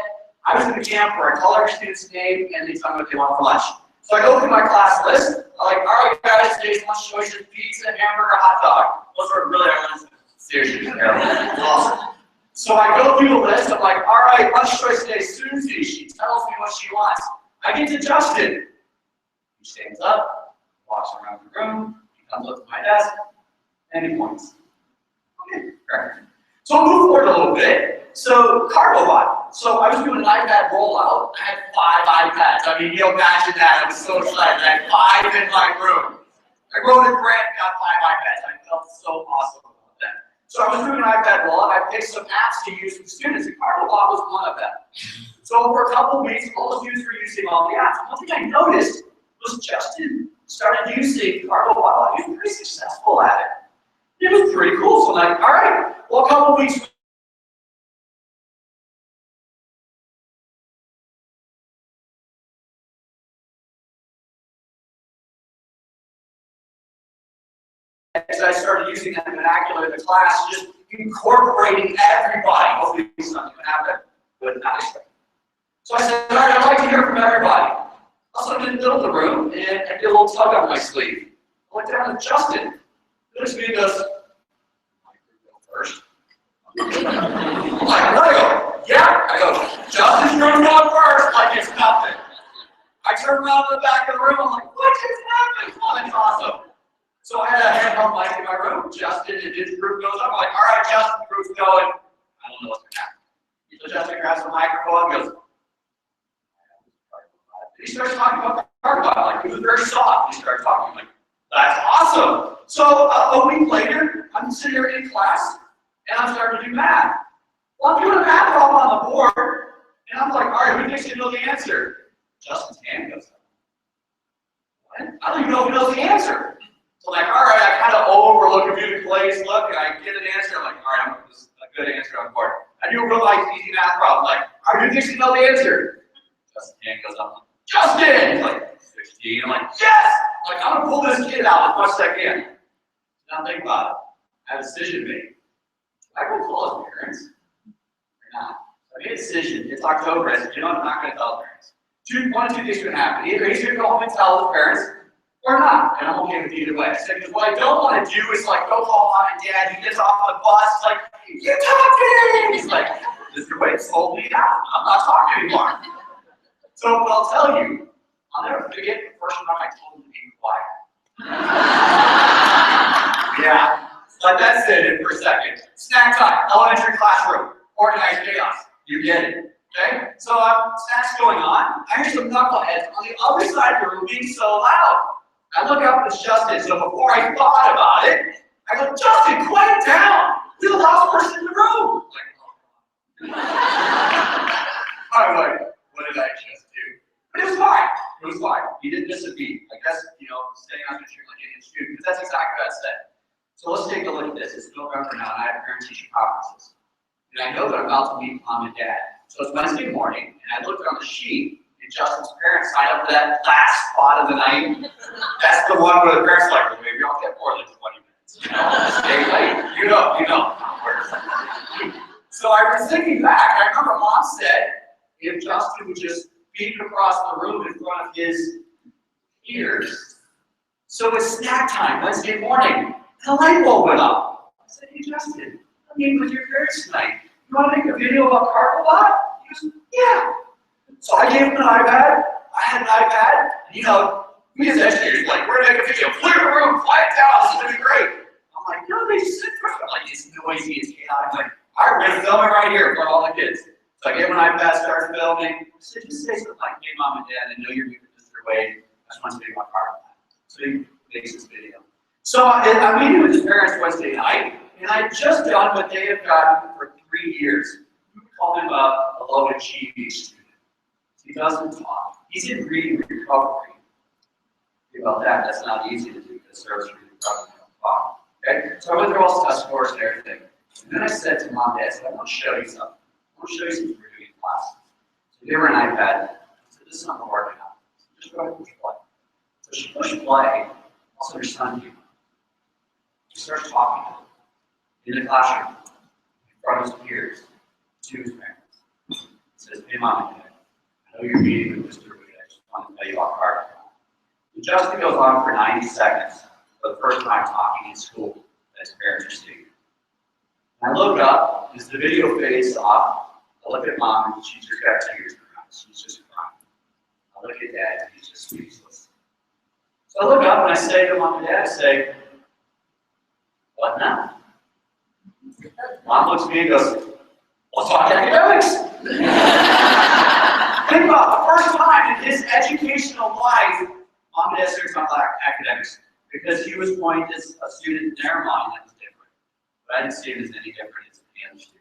I was in the camp where I call every student's name and they tell me what they want for lunch. So I go through my class list. I'm like, all right, guys, today's lunch choices: pizza, hamburger, hot dog. Those are really our lunch. Seriously, awesome. So I go through the list. I'm like, all right, lunch choice today, Susie. She tells me what she wants. I get to Justin. He stands up, walks around the room. He comes up to my desk, and he points. Okay, great. So I'll move forward a little bit. So CargoBot. So I was doing an iPad rollout. I had 5 iPads. I mean, you imagine that. I was so excited. I had 5 in my room. I wrote a grant and got 5 iPads. I felt so awesome about that. So I was doing an iPad wall, and I picked some apps to use with students, and Carnival was one of them. So for a couple of weeks, all the students were using all the apps. One thing I noticed was Justin started using Carnival. He was pretty successful at it. It was pretty cool. So I'm like, all right, well, a couple of weeks. As I started using that vernacular in the class, just incorporating everybody. Hopefully something would happen, but not expected. So I said, all right, I'd like to hear from everybody. Also, I'm in the middle of the room, and I get a little tug on my sleeve. I look down at Justin. Looks at me and goes, first. I'm like, what? I go, yeah. I go, Justin's room going first, like it's nothing. I turn around to the back of the room, I'm like, what just happened? Oh, that's awesome. So I had a handheld mic in my room. Justin and his group goes up. I'm like, all right, Justin, the group's going. I don't know what's going to happen. So Justin grabs the microphone and goes, he starts talking about the carbot. Like, he was very soft. He started talking like, that's awesome. So a week later, I'm sitting here in class, and I'm starting to do math. Well, I'm doing a math problem on the board, and I'm like, all right, who thinks they know the answer? Justin's hand goes up. What? I don't even know who knows the answer. So I'm like, all right, I kind of overlook a few plays, look, and I get an answer. I'm like, all right, I'm going to put a good answer on the board. I do a real nice, easy math problem. Like, all right, who thinks they know the answer? Justin's hand goes up. Justin! He's like, 16. I'm like, yes! I'm like, I'm going to pull this kid out as much as I can. Now think about it. I have a decision to make. I go call his parents or not? I made a decision. It's October. I said, you know what? I'm not going to tell the parents. One of two things are going to happen. Either he's going to go home and tell his parents, or not. And I'm okay with either way. I said, because what I don't want to do is like go call mom and dad. He gets off the bus, like, you're talking! He's like, Mr. Wade sold me out. I'm not talking anymore. So, but I'll tell you, I'll never forget the first time I told him to be quiet. Yeah, let that sit in for a second. Snack time, elementary classroom, organized chaos. You get it, okay? So, snacks going on. I hear some knuckleheads on the other side of the room being so loud. I look up, it's Justin. So before I thought about it, I go, Justin, quiet down. You're the loudest person in the room. I'm like, what did I just do? But it was fine. It was fine. He didn't miss a beat. I guess, staying on the street like an student, because that's exactly what I said. So let's take a look at this. It's November now, and I have parent-teacher conferences. And I know that I'm about to meet mom and dad. So it's Wednesday morning, and I looked on the sheet, and Justin's parents signed up for that last spot of the night. That's the one where the parents are like, well, maybe I'll get more than 20 minutes. Stay late. You know. So I was thinking back, I remember mom said, if Justin would just beat across the room in front of his peers. So it's snack time, Wednesday morning, and the light bulb went up. I said, hey Justin, I'm meeting with your parents tonight. You want to make a video about Carpalot? He goes, yeah. So I gave him an iPad. I had an iPad. And, we as educators, like, we're going to make a video. Clear the room, quiet down, this is going to be great. I'm like, they sit first. I'm like, it's noisy, it's chaotic. I'm like, all right, we're going to film it right here in front of all the kids. So I gave him an iPad, started filming. I said, just say something like, hey, mom and dad, I know you're new to Mr. Wade. I just want to video my part of that. So he makes this video. So I'm meeting with his parents Wednesday night, and I just done what they have done for 3 years. We call him a low achieving student. He doesn't talk. He's in reading recovery. Think about that. That's not easy to do because service reading recovery don't talk. Okay? So I went through all the test scores and everything. And then I said to mom, dad, I want to show you something. I want to show you something we're doing in class. So I gave her an iPad. I said, this is something we're working on. So just go ahead and push play. So she pushed play. Also, her son came up. He starts talking in the classroom in front of his peers to his parents. He says, hey, mom and dad, I know you're meeting with Mr. Wade. I just want to tell you about Carpalot. And Justin goes on for 90 seconds for the first time talking in school that his parents are seeing. And I look up, as the video fades off, I look at mom, and she's just got tears in her eyes. She's just crying. I look at dad, and he's just speechless. So I look up and I say to mom and dad, I say, what now? Mom looks at me and goes, let's talk academics. Think about the first time in his educational life, mom and dad started talking about academics. Because he was pointing to a student in their mind that was different. But I didn't see it as any different as any other student.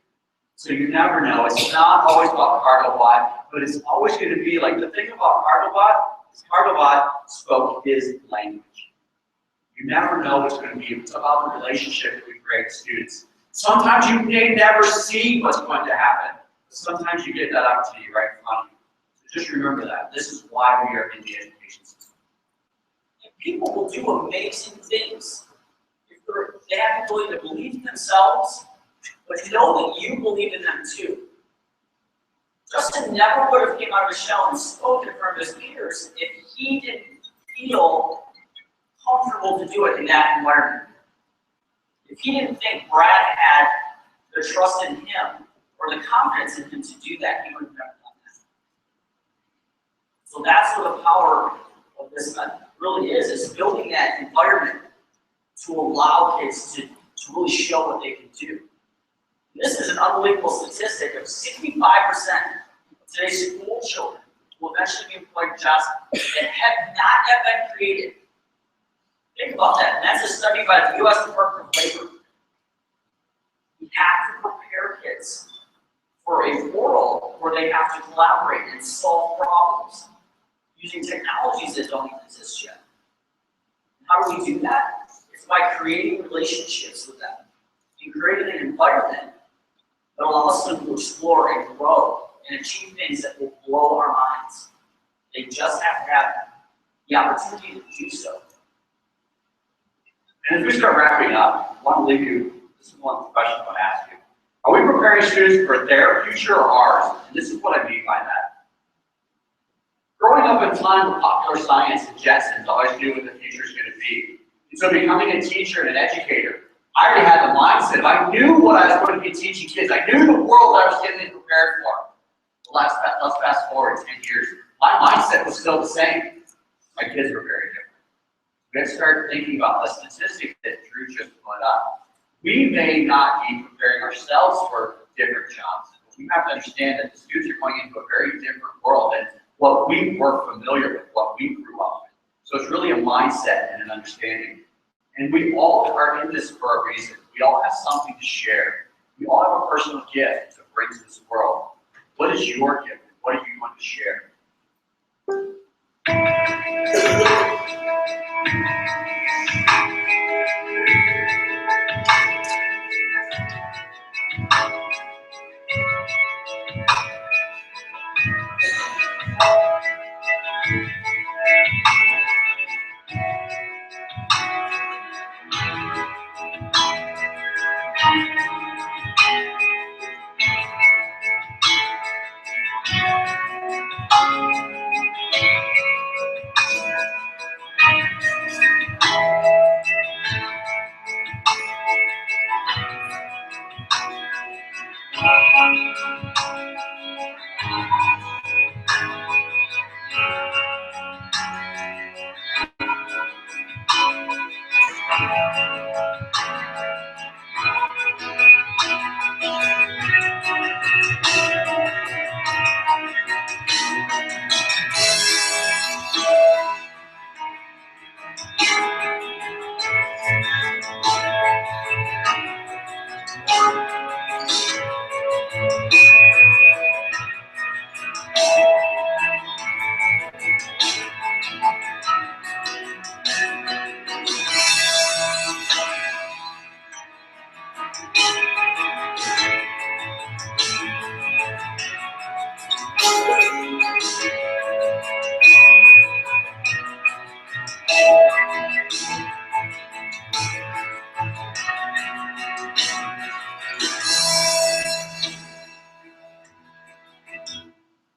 So you never know. It's not always about Cardinalbot, but it's always going to be like the thing about Cardinalbot is Cardinalbot spoke his language. You never know what's going to be. It's about the relationship that we create with students. Sometimes you may never see what's going to happen, but sometimes you get that opportunity right in front of you. So just remember that. This is why we are in the education system. And people will do amazing things if they have the ability to believe in themselves, but know that you believe in them too. Justin never would have came out of his shell and spoken in front of his peers if he didn't feel comfortable to do it in that environment. If he didn't think Brad had the trust in him or the confidence in him to do that, he would have never done that. So that's what the power of this really is building that environment to allow kids to really show what they can do. And this is an unbelievable statistic of 65% of today's school children will eventually be employed jobs that have not yet been created. Think about that. And that's a study by the U.S. Department of Labor. We have to prepare kids for a world where they have to collaborate and solve problems using technologies that don't exist yet. And how do we do that? It's by creating relationships with them and creating an environment that allows them to explore and grow and achieve things that will blow our minds. They just have to have the opportunity to do so. And as we start wrapping up, I want to leave you, this is one question I want to ask you. Are we preparing students for their future or ours? And this is what I mean by that. Growing up in a time where popular science and Jetsons always knew what the future is going to be. And so becoming a teacher and an educator, I already had the mindset. I knew what I was going to be teaching kids. I knew the world I was getting prepared for. Well, let's fast forward 10 years. My mindset was still the same. My kids were very different. We have to start thinking about the statistic that Drew just put up. We may not be preparing ourselves for different jobs. We have to understand that the students are going into a very different world than what we were familiar with, what we grew up with. So it's really a mindset and an understanding. And we all are in this for a reason. We all have something to share. We all have a personal gift to bring to this world. What is your gift? What do you want to share?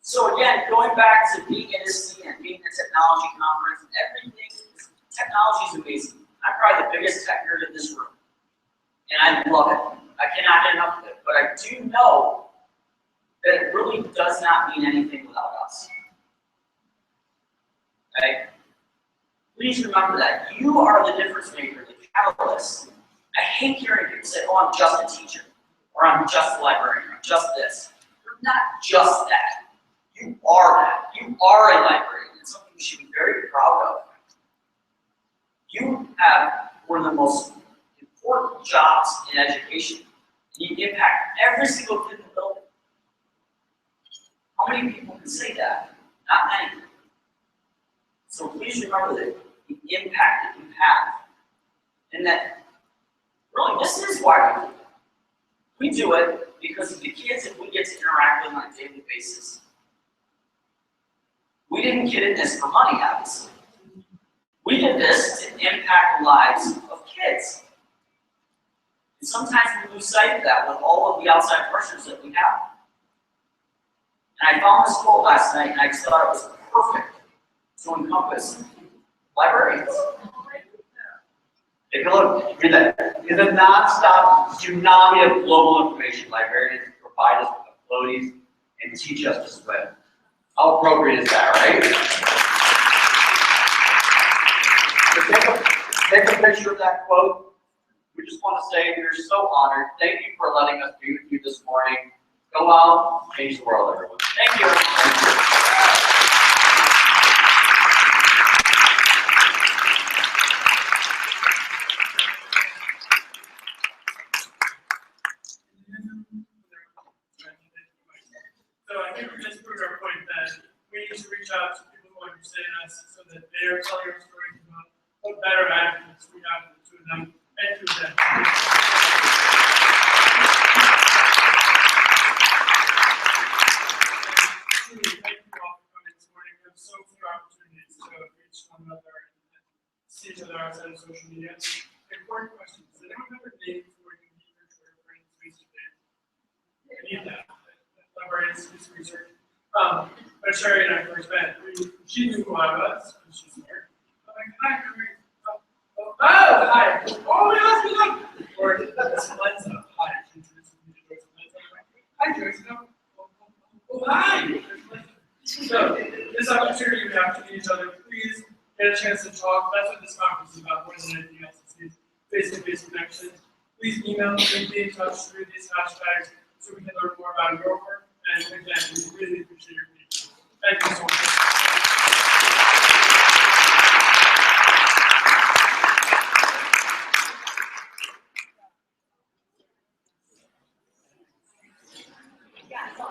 So again, going back to being at ISTE and being at a technology conference and everything, technology is amazing. I'm probably the biggest tech nerd in this room. And I love it. I cannot get enough of it. But I do know that it really does not mean anything without us. Okay? Please remember that. You are the difference maker, the catalyst. I hate hearing people say, oh, I'm just a teacher, or I'm just a librarian, or I'm just this. You're not just that. You are that. You are a librarian. It's something you should be very proud of. You have one of the most important jobs in education. You impact every single kid in the building. How many people can say that? Not many. So please remember that the impact that you have. And that, really, this is why we do it. We do it because of the kids that we get to interact with on a daily basis. We didn't get in this for money, obviously. We did this to impact the lives of kids. And sometimes we lose sight of that with all of the outside pressures that we have. And I found this quote last night, and I just thought it was perfect to encompass librarians. Take a look, read that. In the non-stop tsunami of global information, librarians provide us with the floaties and teach us to swim. How appropriate is that, right? So take a picture of that quote. We just want to say we're so honored. Thank you for letting us be with you this morning. Go out, change the world, everyone. Thank you. So I think we just proved our point that we need to reach out to people who understand us so that they are telling our stories about what better advocates we have to them and to them. Truly, thank you all for coming this morning. We have so few opportunities to reach one another and see each other outside of social media. Important questions. Does anyone have a name for your research or friends face to face? I need that. Librarians do some research. But Sherry and I first met. She knew who I was, and she's here. I'm like, hi, Sherry. Oh, hi. Oh, my husband. Or this Lenza. Hi. She introduced me to Joyce Lenza. Hi, Joyce. Oh, hi. So, this opportunity we have to meet each other, please get a chance to talk. That's what this conference is about more than anything else. It's these face-to-face connections. Please email me, be in touch through these hashtags so we can learn more about your work. And again, we really appreciate your patience. Thank you so much. Yeah, so